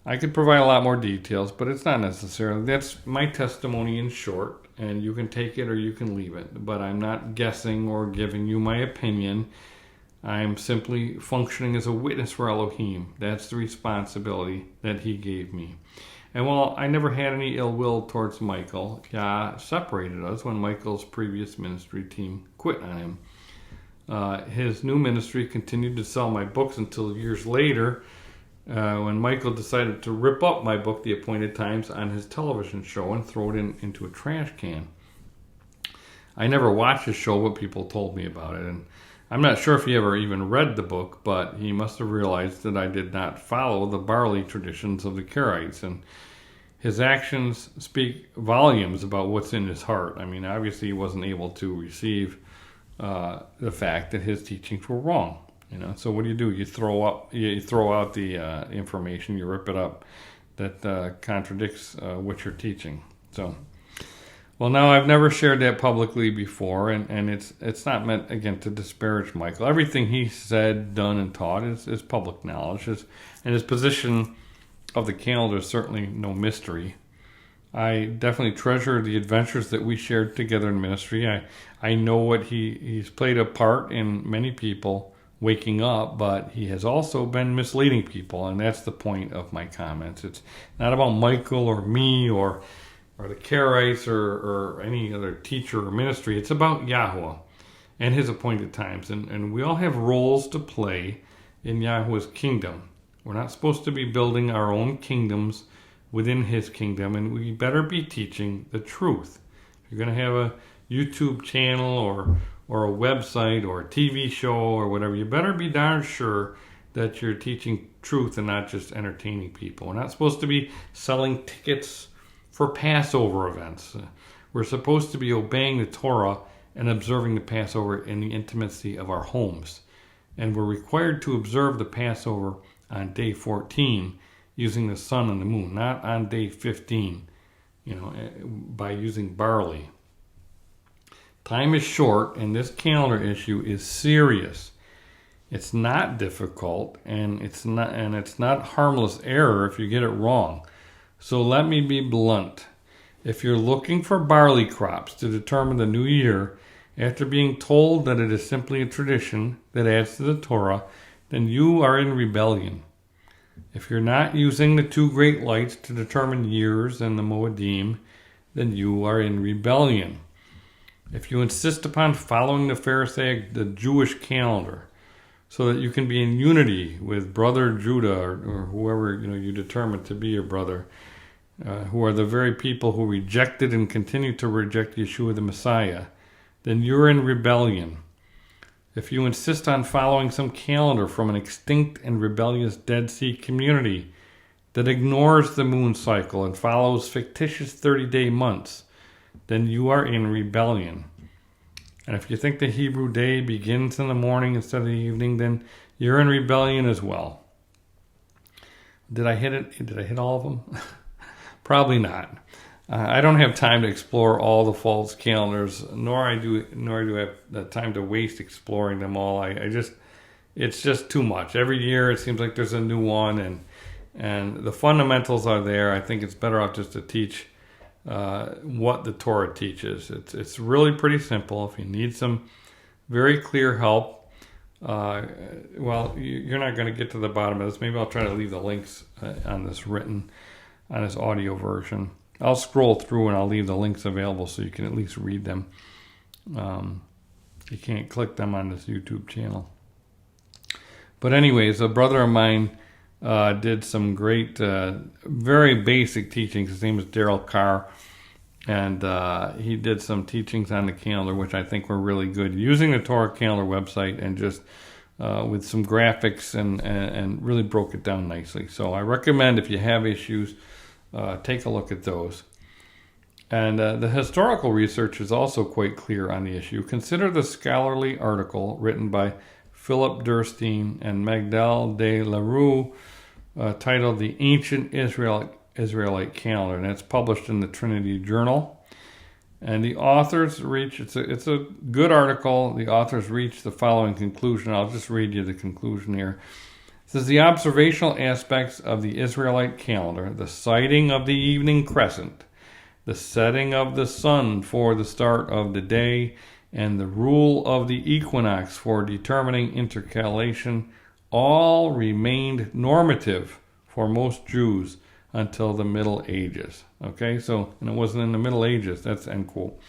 Speaker 1: I could provide a lot more details, but it's not necessary. That's my testimony in short, and you can take it or you can leave it. But I'm not guessing or giving you my opinion. I'm simply functioning as a witness for Elohim. That's the responsibility that he gave me. And while I never had any ill will towards Michael, Yah separated us when Michael's previous ministry team quit on him. His new ministry continued to sell my books until years later, when Michael decided to rip up my book, The Appointed Times, on his television show and throw it into a trash can. I never watched his show, but people told me about it. And I'm not sure if he ever even read the book, but he must have realized that I did not follow the barley traditions of the Karaites. And his actions speak volumes about what's in his heart. I mean, obviously he wasn't able to receive the fact that his teachings were wrong. So what do? You throw out the information, you rip it up that contradicts what you're teaching. So, well, now I've never shared that publicly before, and it's not meant again to disparage Michael. Everything he said, done, and taught is public knowledge, and his position of the calendar is certainly no mystery. I definitely treasure the adventures that we shared together in ministry. I know what he's played a part in many people waking up, but he has also been misleading people, and that's the point of my comments. It's not about Michael or me or the Karaites or any other teacher or ministry. It's about Yahuwah and his appointed times, and we all have roles to play in Yahuwah's kingdom. We're not supposed to be building our own kingdoms within his kingdom, and we better be teaching the truth. If you're going to have a YouTube channel or a website or a TV show or whatever, you better be darn sure that you're teaching truth and not just entertaining people. We're not supposed to be selling tickets for Passover events. We're supposed to be obeying the Torah and observing the Passover in the intimacy of our homes. And we're required to observe the Passover on day 14 using the sun and the moon, not on day 15, by using barley. Time is short, and this calendar issue is serious. It's not difficult, and it's not harmless error if you get it wrong. So let me be blunt. If you're looking for barley crops to determine the new year, after being told that it is simply a tradition that adds to the Torah, then you are in rebellion. If you're not using the two great lights to determine years and the Moedim, then you are in rebellion. If you insist upon following the Pharisaic, the Jewish calendar, so that you can be in unity with brother Judah or whoever you determine to be your brother, who are the very people who rejected and continue to reject Yeshua the Messiah, then you're in rebellion. If you insist on following some calendar from an extinct and rebellious Dead Sea community that ignores the moon cycle and follows fictitious 30-day months, then you are in rebellion. And if you think the Hebrew day begins in the morning instead of the evening, then you're in rebellion as well. Did I hit it? Did I hit all of them? Probably not. I don't have time to explore all the false calendars, nor do I have the time to waste exploring them all. It's just too much. Every year it seems like there's a new one, and the fundamentals are there. I think it's better off just to teach what the Torah teaches. It's really pretty simple. If you need some very clear help, you're not going to get to the bottom of this. Maybe I'll try to leave the links on this audio version. I'll scroll through and I'll leave the links available so you can at least read them. You can't click them on this YouTube channel. But anyways, a brother of mine did some great, very basic teachings. His name is Daryl Carr. And he did some teachings on the calendar, which I think were really good, using the Torah calendar website and just with some graphics and really broke it down nicely. So I recommend, if you have issues, take a look at those. And the historical research is also quite clear on the issue. Consider the scholarly article written by Philip Durstein and Magdal de la Rue titled The Ancient Israelite Calendar, and it's published in the Trinity Journal. And the authors it's a good article. The authors reach the following conclusion. I'll just read you the conclusion here. It says, the observational aspects of the Israelite calendar, the sighting of the evening crescent, the setting of the sun for the start of the day, and the rule of the equinox for determining intercalation, all remained normative for most Jews until the Middle Ages. Okay, so, and it wasn't in the Middle Ages, that's end quote.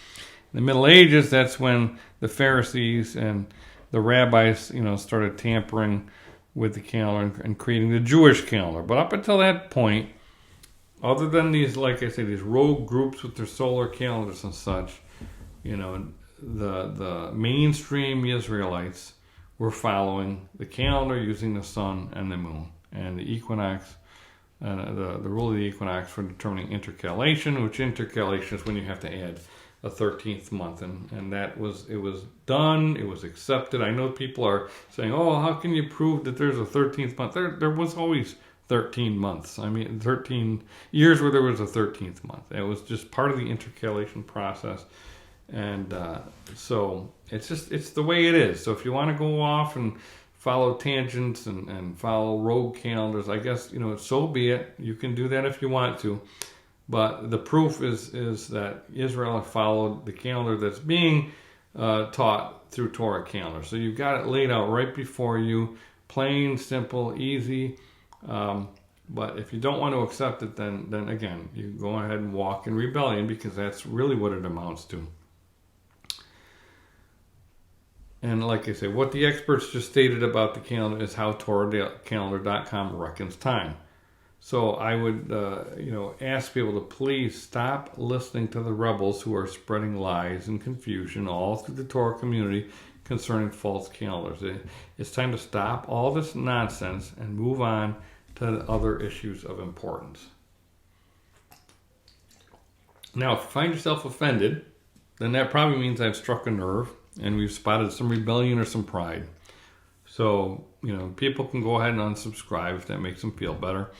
Speaker 1: In the Middle Ages, that's when the Pharisees and the rabbis, started tampering with the calendar and creating the Jewish calendar. But up until that point, other than these, like I say, these rogue groups with their solar calendars and such, the mainstream Israelites were following the calendar using the sun and the moon and the equinox, the rule of the equinox for determining intercalation, which intercalation is when you have to add a 13th month, and it was done. It was accepted. I know people are saying, "Oh, how can you prove that there's a 13th month?" There was always 13 months. 13 years where there was a 13th month. It was just part of the intercalation process, and so it's the way it is. So if you want to go off and follow tangents and follow rogue calendars, I guess so be it. You can do that if you want to. But the proof is that Israel followed the calendar that's being taught through Torah calendar. So you've got it laid out right before you, plain, simple, easy. But if you don't want to accept it, then again, you go ahead and walk in rebellion, because that's really what it amounts to. And like I say, what the experts just stated about the calendar is how TorahCalendar.com reckons time. So I would, ask people to please stop listening to the rebels who are spreading lies and confusion all through the Torah community concerning false calendars. It's time to stop all this nonsense and move on to other issues of importance. Now, if you find yourself offended, then that probably means I've struck a nerve and we've spotted some rebellion or some pride. So, people can go ahead and unsubscribe if that makes them feel better.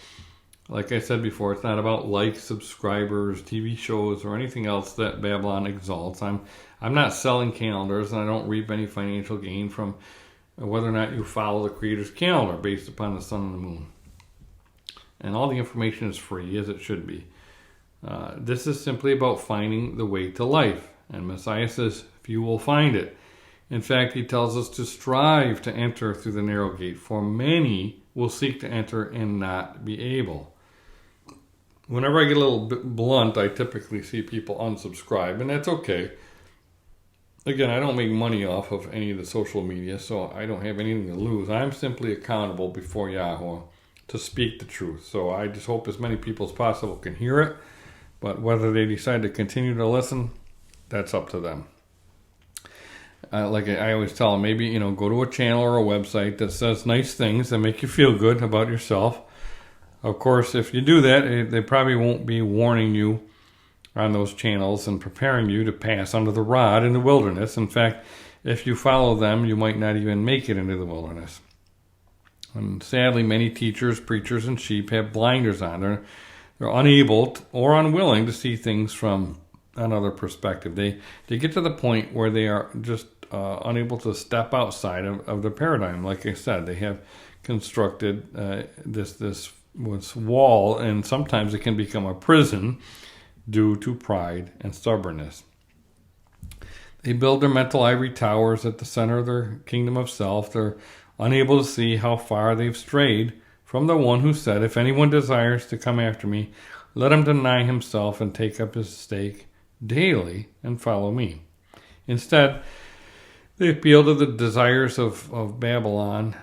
Speaker 1: Like I said before, it's not about likes, subscribers, TV shows, or anything else that Babylon exalts. I'm not selling calendars, and I don't reap any financial gain from whether or not you follow the Creator's calendar based upon the sun and the moon. And all the information is free, as it should be. This is simply about finding the way to life. And Messiah says, few will find it. In fact, he tells us to strive to enter through the narrow gate, for many will seek to enter and not be able. Whenever I get a little bit blunt, I typically see people unsubscribe, and that's okay. Again, I don't make money off of any of the social media, so I don't have anything to lose. I'm simply accountable before Yahweh to speak the truth. So I just hope as many people as possible can hear it, but whether they decide to continue to listen, that's up to them. Like I always tell them, maybe, go to a channel or a website that says nice things that make you feel good about yourself. Of course, if you do that, they probably won't be warning you on those channels and preparing you to pass under the rod in the wilderness. In fact, if you follow them, you might not even make it into the wilderness. And sadly, many teachers, preachers, and sheep have blinders on. They're unable or unwilling to see things from another perspective. They get to the point where they are just unable to step outside of the paradigm. Like I said, they have constructed this wall, and sometimes it can become a prison due to pride and stubbornness. They build their mental ivory towers at the center of their kingdom of self. They're unable to see how far they've strayed from the one who said, "If anyone desires to come after me, let him deny himself and take up his stake daily and follow me." Instead, they appeal to the desires of Babylon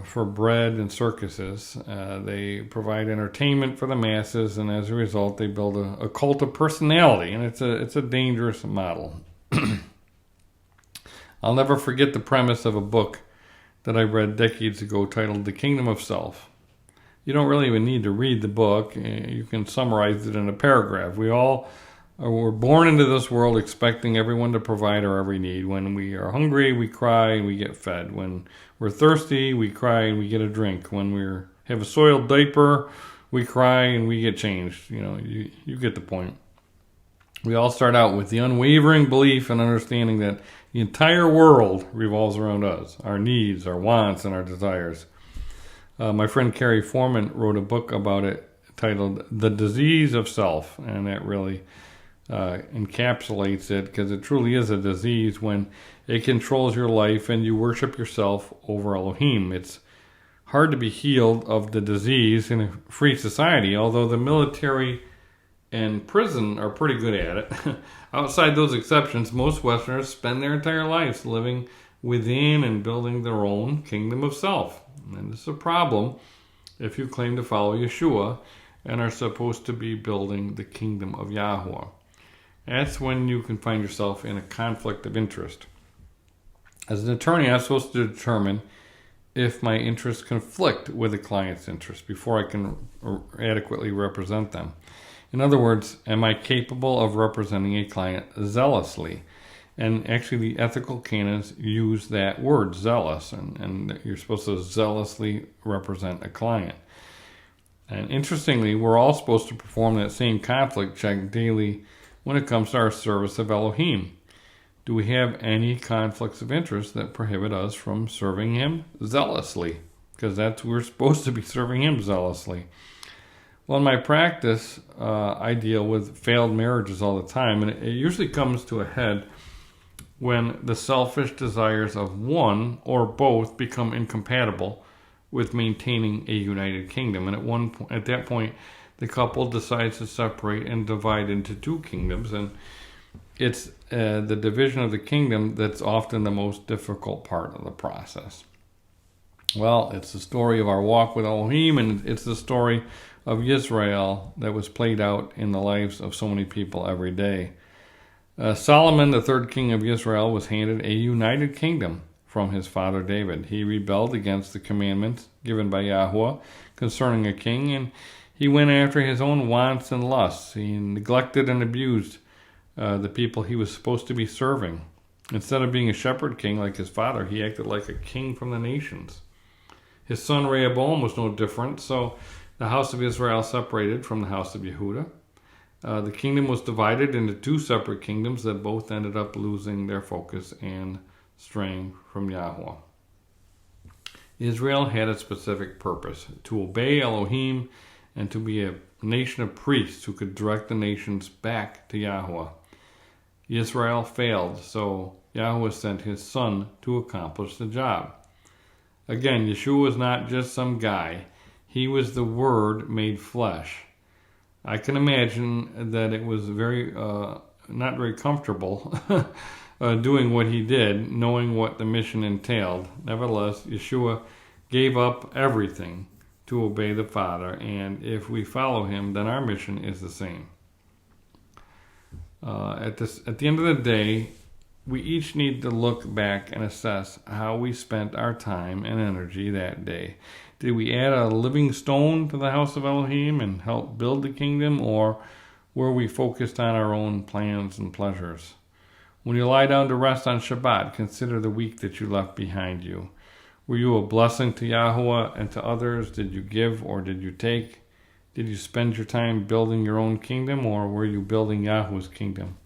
Speaker 1: for bread and circuses. They provide entertainment for the masses, and as a result, they build a cult of personality, and it's a dangerous model. I'll never forget the premise of a book that I read decades ago titled "The Kingdom of Self." You don't really even need to read the book. You can summarize it in a paragraph. We're born into this world expecting everyone to provide our every need. When we are hungry, we cry and we get fed. When we're thirsty, we cry and we get a drink. When we have a soiled diaper, we cry and we get changed. You get the point. We all start out with the unwavering belief and understanding that the entire world revolves around us, our needs, our wants, and our desires. My friend Carrie Foreman wrote a book about it titled "The Disease of Self," and that really encapsulates it, because it truly is a disease when it controls your life and you worship yourself over Elohim. It's hard to be healed of the disease in a free society, although the military and prison are pretty good at it. Outside those exceptions, most Westerners spend their entire lives living within and building their own kingdom of self. And this is a problem if you claim to follow Yeshua and are supposed to be building the kingdom of Yahuwah. That's when you can find yourself in a conflict of interest. As an attorney, I'm supposed to determine if my interests conflict with the client's interests before I can adequately represent them. In other words, am I capable of representing a client zealously? And actually, the ethical canons use that word, zealous, and you're supposed to zealously represent a client. And interestingly, we're all supposed to perform that same conflict check daily when it comes to our service of Elohim. Do we have any conflicts of interest that prohibit us from serving Him zealously? Because we're supposed to be serving Him zealously. Well, in my practice, I deal with failed marriages all the time, and it usually comes to a head when the selfish desires of one or both become incompatible with maintaining a united kingdom. And at that point, the couple decides to separate and divide into two kingdoms, and it's the division of the kingdom that's often the most difficult part of the process. Well, it's the story of our walk with Elohim, and it's the story of Israel that was played out in the lives of so many people every day. Solomon, the third king of Israel, was handed a united kingdom from his father David. He rebelled against the commandments given by Yahuwah concerning a king, and he went after his own wants and lusts. He neglected and abused the people he was supposed to be serving. Instead of being a shepherd king like his father, he acted like a king from the nations. His son Rehoboam was no different, so the house of Israel separated from the house of Yehudah. The kingdom was divided into two separate kingdoms that both ended up losing their focus and straying from Yahuwah. Israel had a specific purpose: to obey Elohim and to be a nation of priests who could direct the nations back to Yahuwah. Israel failed, so Yahuwah sent his son to accomplish the job. Again, Yeshua was not just some guy. He was the Word made flesh. I can imagine that it was not very comfortable doing what he did, knowing what the mission entailed. Nevertheless, Yeshua gave up everything to obey the Father, and if we follow him, then our mission is the same. At the end of the day, we each need to look back and assess how we spent our time and energy that day. Did we add a living stone to the house of Elohim and help build the kingdom, or were we focused on our own plans and pleasures? When you lie down to rest on Shabbat, consider the week that you left behind you. Were you a blessing to Yahuwah and to others? Did you give or did you take? Did you spend your time building your own kingdom, or were you building Yahuwah's kingdom?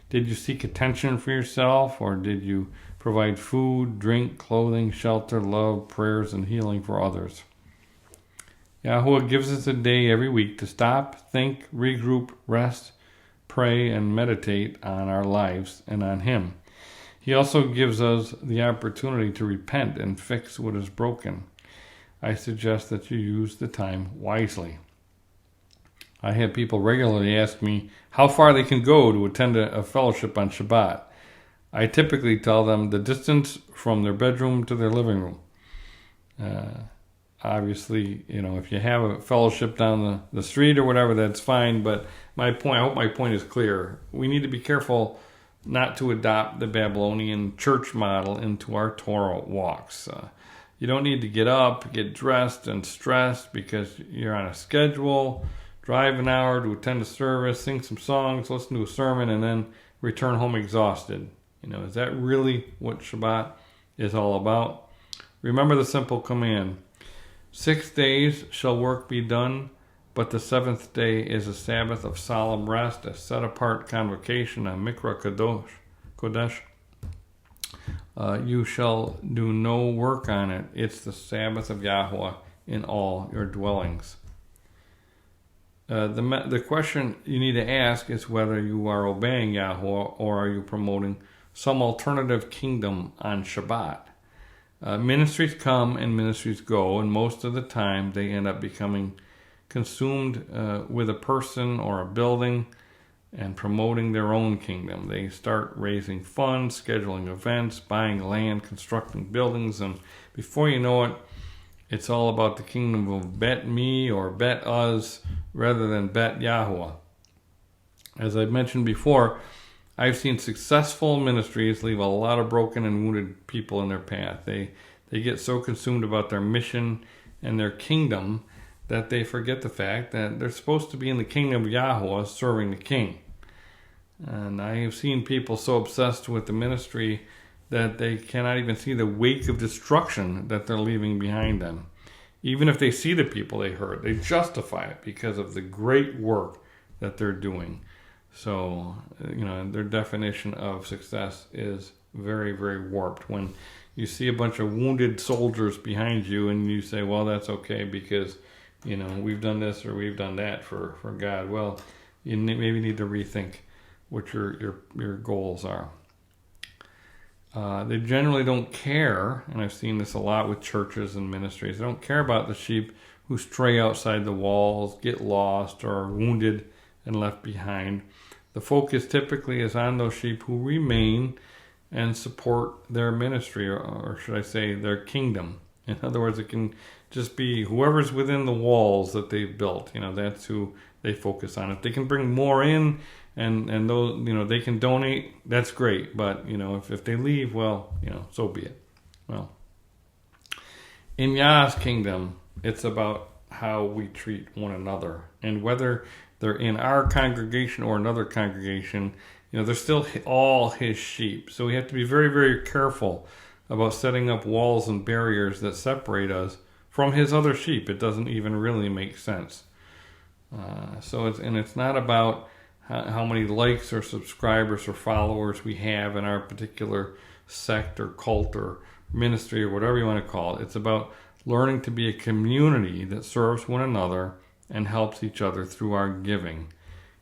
Speaker 1: Did you seek attention for yourself, or did you provide food, drink, clothing, shelter, love, prayers, and healing for others? Yahuwah gives us a day every week to stop, think, regroup, rest, pray, and meditate on our lives and on Him. He also gives us the opportunity to repent and fix what is broken. I suggest that you use the time wisely. I have people regularly ask me how far they can go to attend a fellowship on Shabbat. I typically tell them the distance from their bedroom to their living room. Obviously, if you have a fellowship down the street or whatever, that's fine. But I hope my point is clear. We need to be careful not to adopt the Babylonian church model into our Torah walks. You don't need to get up, get dressed, and stressed because you're on a schedule, drive an hour to attend a service, sing some songs, listen to a sermon, and then return home exhausted. Is that really what Shabbat is all about? Remember the simple command: 6 days shall work be done, but the seventh day is a Sabbath of solemn rest, a set-apart convocation, a Mikra Kodesh. You shall do no work on it. It's the Sabbath of Yahuwah in all your dwellings. The question you need to ask is whether you are obeying Yahuwah or are you promoting some alternative kingdom on Shabbat. Ministries come and ministries go, and most of the time they end up becoming consumed with a person or a building and promoting their own kingdom. They start raising funds, scheduling events, buying land, constructing buildings, and before you know it, it's all about the kingdom of bet me or bet us rather than bet Yahuwah. As I mentioned before, I've seen successful ministries leave a lot of broken and wounded people in their path. They get so consumed about their mission and their kingdom that they forget the fact that they're supposed to be in the kingdom of Yahuwah serving the king. And I have seen people so obsessed with the ministry that they cannot even see the wake of destruction that they're leaving behind them. Even if they see the people they hurt, they justify it because of the great work that they're doing. So, their definition of success is very, very warped. When you see a bunch of wounded soldiers behind you and you say, well, that's okay because, we've done this or we've done that for God. Well, you maybe need to rethink what your goals are. They generally don't care, and I've seen this a lot with churches and ministries. They don't care about the sheep who stray outside the walls, get lost, or are wounded and left behind. The focus typically is on those sheep who remain and support their ministry, or should I say their kingdom. In other words, it can just be whoever's within the walls that they've built. That's who they focus on. If they can bring more in and those, they can donate, that's great. But, if they leave, well, so be it. Well, in Yah's kingdom, it's about how we treat one another. And whether they're in our congregation or another congregation, they're still all his sheep. So we have to be very, very careful about setting up walls and barriers that separate us from his other sheep. It doesn't even really make sense. It's not about how many likes or subscribers or followers we have in our particular sect or cult or ministry or whatever you want to call it. It's about learning to be a community that serves one another and helps each other through our giving.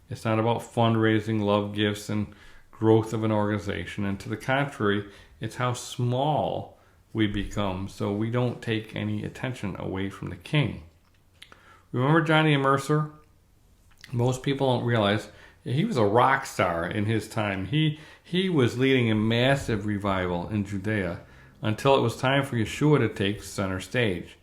Speaker 1: It's not about fundraising, love gifts, and growth of an organization. And to the contrary, it's how small we become so we don't take any attention away from the king. Remember Johnny Mercer? Most people don't realize he was a rock star in his time. He was leading a massive revival in Judea until it was time for Yeshua to take center stage.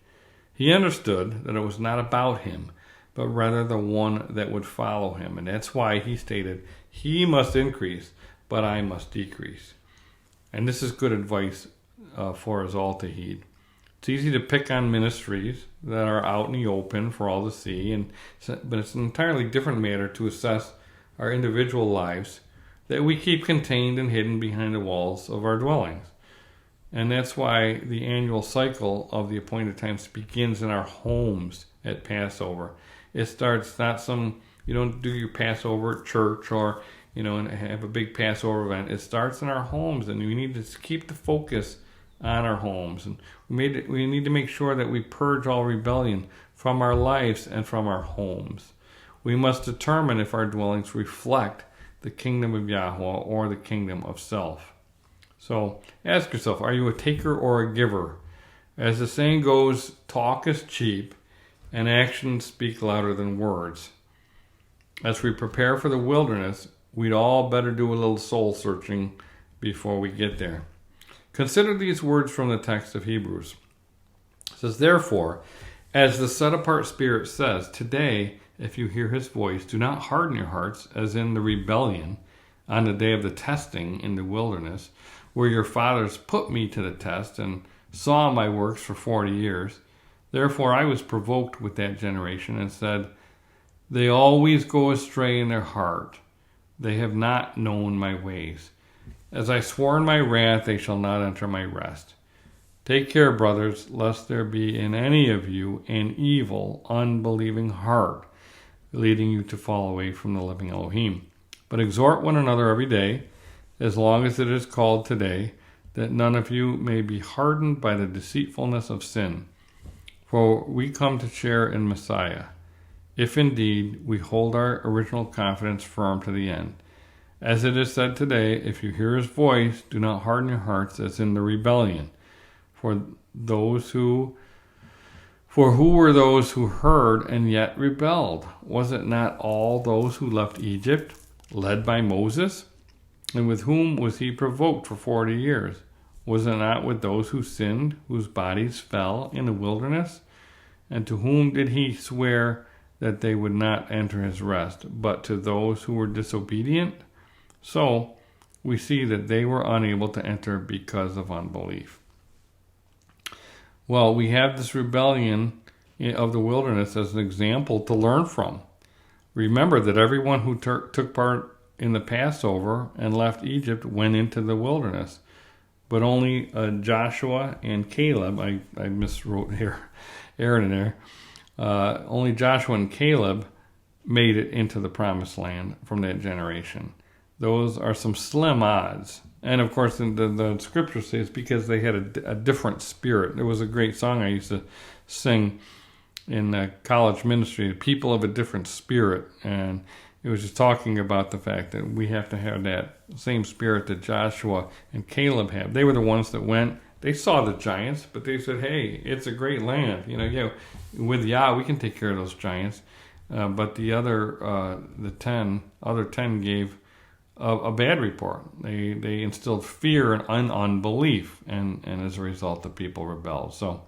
Speaker 1: He understood that it was not about him, but rather the one that would follow him. And that's why he stated, he must increase, but I must decrease. And this is good advice for us all to heed. It's easy to pick on ministries that are out in the open for all to see, but it's an entirely different matter to assess our individual lives that we keep contained and hidden behind the walls of our dwellings. And that's why the annual cycle of the appointed times begins in our homes at Passover. It starts you don't do your Passover at church or, and have a big Passover event. It starts in our homes, and we need to keep the focus on our homes. And we need to make sure that we purge all rebellion from our lives and from our homes. We must determine if our dwellings reflect the kingdom of Yahuwah or the kingdom of self. So ask yourself, are you a taker or a giver? As the saying goes, talk is cheap and actions speak louder than words. As we prepare for the wilderness, we'd all better do a little soul searching before we get there. Consider these words from the text of Hebrews. It says, therefore, as the set-apart Spirit says, today, if you hear his voice, do not harden your hearts as in the rebellion on the day of the testing in the wilderness, where your fathers put me to the test and saw my works for 40 years. Therefore I was provoked with that generation and said, they always go astray in their heart. They have not known my ways. As I swore in my wrath, they shall not enter my rest. Take care, brothers, lest there be in any of you an evil, unbelieving heart, leading you to fall away from the living Elohim. But exhort one another every day, as long as it is called today, that none of you may be hardened by the deceitfulness of sin. For we come to share in Messiah, if indeed we hold our original confidence firm to the end. As it is said today, if you hear his voice, do not harden your hearts as in the rebellion. For who were those who heard and yet rebelled? Was it not all those who left Egypt, led by Moses? And with whom was he provoked for 40 years? Was it not with those who sinned, whose bodies fell in the wilderness? And to whom did he swear that they would not enter his rest, but to those who were disobedient? So we see that they were unable to enter because of unbelief. Well, we have this rebellion of the wilderness as an example to learn from. Remember that everyone who took part in the Passover and left Egypt went into the wilderness. But only Joshua and Caleb, I miswrote here, Aaron in there, only Joshua and Caleb made it into the promised land from that generation. Those are some slim odds. And of course, the scripture says because they had a different spirit. There was a great song I used to sing in college ministry, people of a different spirit. And it was just talking about the fact that we have to have that same spirit that Joshua and Caleb had. They were the ones that went. They saw the giants, but they said, hey, it's a great land. With Yah, we can take care of those giants. But the other 10 gave a bad report. They instilled fear and unbelief, and as a result, the people rebelled. So,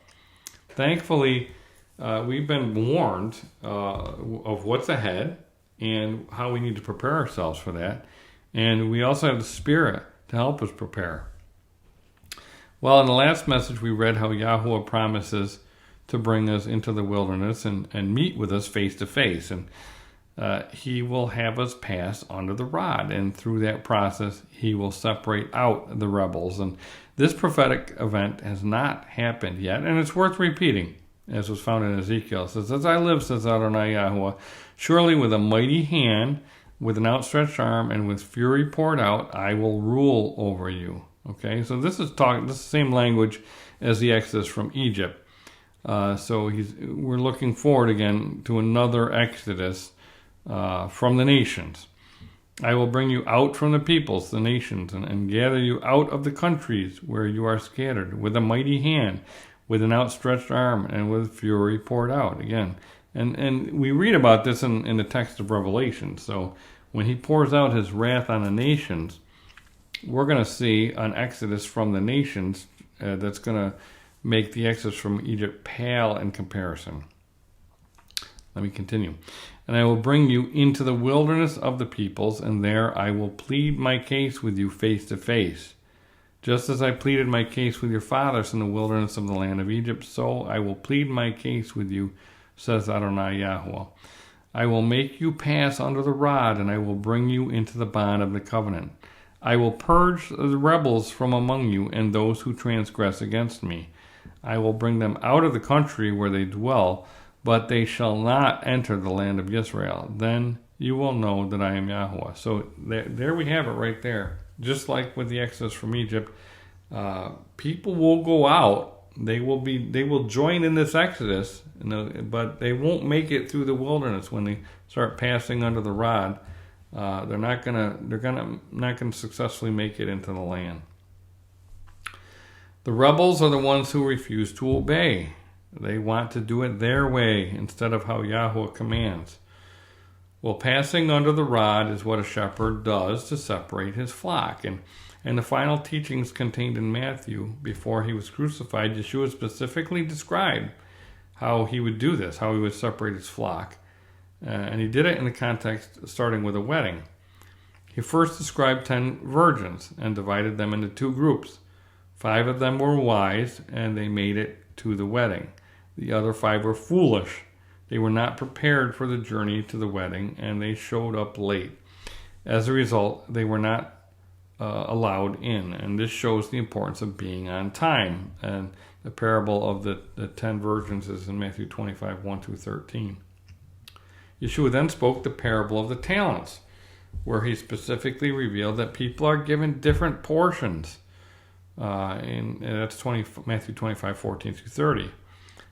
Speaker 1: thankfully, we've been warned of what's ahead and how we need to prepare ourselves for that. And we also have the Spirit to help us prepare. Well, in the last message, we read how Yahuwah promises to bring us into the wilderness and meet with us face to face. And he will have us pass under the rod. And through that process, he will separate out the rebels. And this prophetic event has not happened yet. And it's worth repeating, as was found in Ezekiel. It says, as I live, says Adonai Yahuwah, surely with a mighty hand, with an outstretched arm, and with fury poured out, I will rule over you. Okay, so this is the same language as the Exodus from Egypt. So we're looking forward again to another Exodus from the nations. I will bring you out from the peoples, the nations, and gather you out of the countries where you are scattered, with a mighty hand, with an outstretched arm, and with fury poured out. Again, and we read about this in the text of Revelation. So when he pours out his wrath on the nations, we're going to see an exodus from the nations that's going to make the exodus from Egypt pale in comparison. Let me continue. And I will bring you into the wilderness of the peoples, and there I will plead my case with you face to face. Just as I pleaded my case with your fathers in the wilderness of the land of Egypt, so I will plead my case with you, says Adonai Yahuwah. I will make you pass under the rod, and I will bring you into the bond of the covenant. I will purge the rebels from among you and those who transgress against me. I will bring them out of the country where they dwell, but they shall not enter the land of Israel. Then you will know that I am Yahuwah. So there we have it right there. Just like with the Exodus from Egypt, people will go out. They will join in this Exodus, but they won't make it through the wilderness when they start passing under the rod. They're not gonna successfully make it into the land. The rebels are the ones who refuse to obey. They want to do it their way instead of how Yahuwah commands. Well, passing under the rod is what a shepherd does to separate his flock. And the final teachings contained in Matthew before he was crucified, Yeshua specifically described how he would do this, how he would separate his flock. And he did it in the context starting with a wedding. He first described 10 virgins and divided them into 2 groups. 5 of them were wise, and they made it to the wedding. The other 5 were foolish. They were not prepared for the journey to the wedding, and they showed up late. As a result, they were not allowed in, and this shows the importance of being on time. And the parable of the 10 virgins is in Matthew 25, 1-13. Yeshua then spoke the parable of the talents, where he specifically revealed that people are given different portions. And that's Matthew 25, 14-30.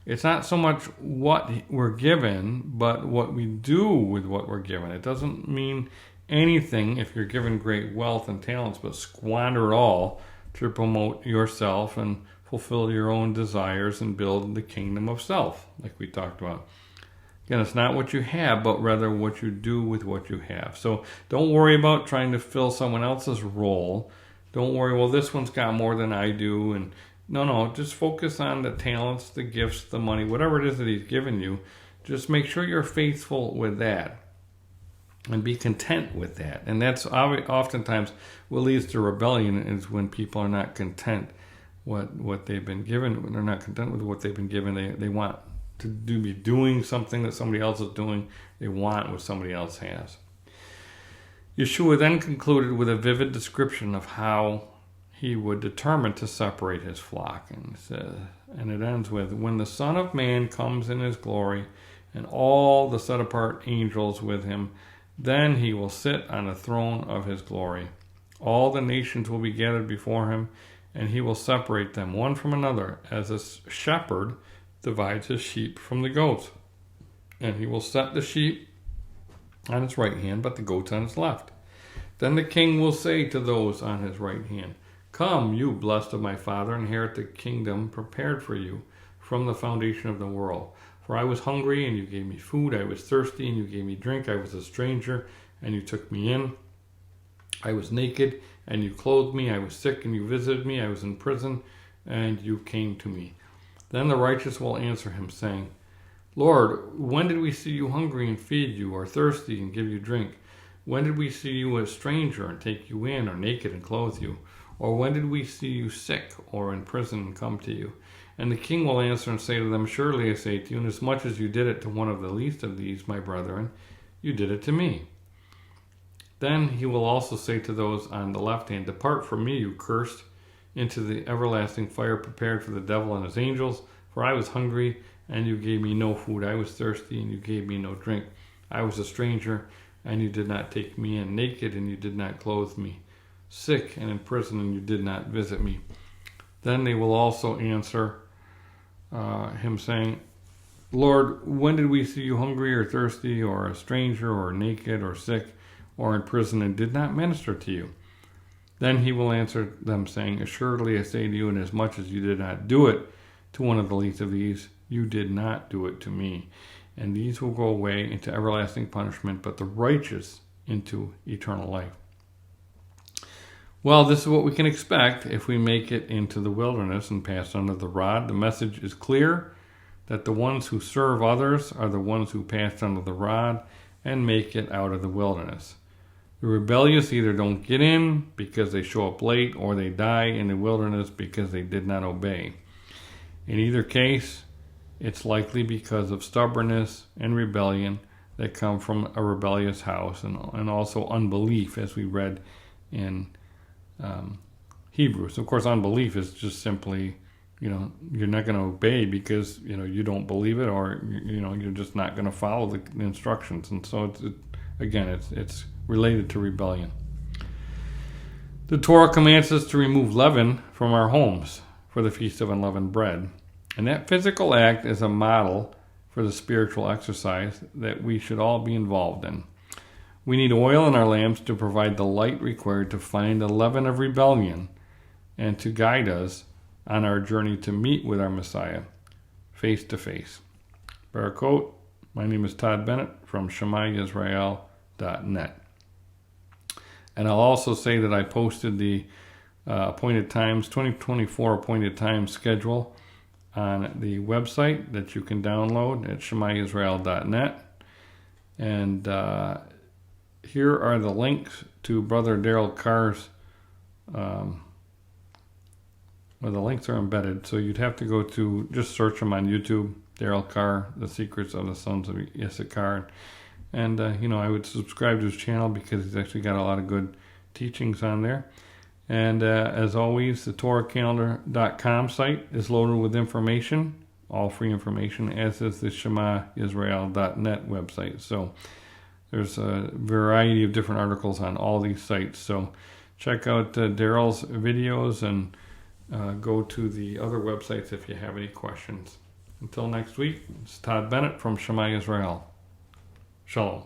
Speaker 1: It's not so much what we're given, but what we do with what we're given. It doesn't mean anything if you're given great wealth and talents, but squander it all to promote yourself and fulfill your own desires and build the kingdom of self, like we talked about. Again, it's not what you have, but rather what you do with what you have. So don't worry about trying to fill someone else's role. Don't worry, well, this one's got more than I do. And no, just focus on the talents, the gifts, the money, whatever it is that he's given you. Just make sure you're faithful with that and be content with that. And that's oftentimes what leads to rebellion, is when people are not content what they've been given. When they're not content with what they've been given, they want be doing something that somebody else is doing. They want what somebody else has. Yeshua then concluded with a vivid description of how he would determine to separate his flock. And it ends with, when the Son of Man comes in his glory and all the set apart angels with him, then he will sit on the throne of his glory. All the nations will be gathered before him, and he will separate them one from another, as a shepherd divides his sheep from the goats. And he will set the sheep on his right hand, but the goats on his left. Then the king will say to those on his right hand, come, you blessed of my Father, inherit the kingdom prepared for you from the foundation of the world. For I was hungry, and you gave me food. I was thirsty, and you gave me drink. I was a stranger, and you took me in. I was naked, and you clothed me. I was sick, and you visited me. I was in prison, and you came to me. Then the righteous will answer him, saying, Lord, when did we see you hungry and feed you, or thirsty and give you drink? When did we see you a stranger and take you in, or naked and clothe you? Or when did we see you sick or in prison and come to you? And the king will answer and say to them, surely I say to you, inasmuch as you did it to one of the least of these, my brethren, you did it to me. Then he will also say to those on the left hand, depart from me, you cursed, into the everlasting fire prepared for the devil and his angels. For I was hungry, and you gave me no food. I was thirsty, and you gave me no drink. I was a stranger, and you did not take me in. Naked, and you did not clothe me. Sick and in prison, and you did not visit me. Then they will also answer him, saying, Lord, when did we see you hungry or thirsty, or a stranger, or naked, or sick, or in prison, and did not minister to you? Then he will answer them, saying, assuredly I say to you, inasmuch as you did not do it to one of the least of these, you did not do it to me. And these will go away into everlasting punishment, but the righteous into eternal life. Well, this is what we can expect if we make it into the wilderness and pass under the rod. The message is clear that the ones who serve others are the ones who pass under the rod and make it out of the wilderness. The rebellious either don't get in because they show up late, or they die in the wilderness because they did not obey. In either case, it's likely because of stubbornness and rebellion that come from a rebellious house, and also unbelief, as we read in Hebrews. Of course, unbelief is just simply, you're not going to obey because, you don't believe it, or, you're just not going to follow the instructions. And so, it's related to rebellion. The Torah commands us to remove leaven from our homes for the Feast of Unleavened Bread. And that physical act is a model for the spiritual exercise that we should all be involved in. We need oil in our lamps to provide the light required to find the leaven of rebellion and to guide us on our journey to meet with our Messiah face to face. Barakot, my name is Todd Bennett from ShemayIsrael.net. And I'll also say that I posted the appointed times, 2024 appointed times schedule on the website that you can download at ShemayIsrael.net. And here are the links to Brother Daryl Carr's, the links are embedded, so you'd have to go to, just search him on YouTube, Daryl Carr, The Secrets of the Sons of Issachar. And, I would subscribe to his channel because he's actually got a lot of good teachings on there. And as always, the TorahCalendar.com site is loaded with information, all free information, as is the ShemayIsrael.net website. So there's a variety of different articles on all these sites. So check out Daryl's videos and go to the other websites if you have any questions. Until next week, it's Todd Bennett from Shema Israel. Shalom.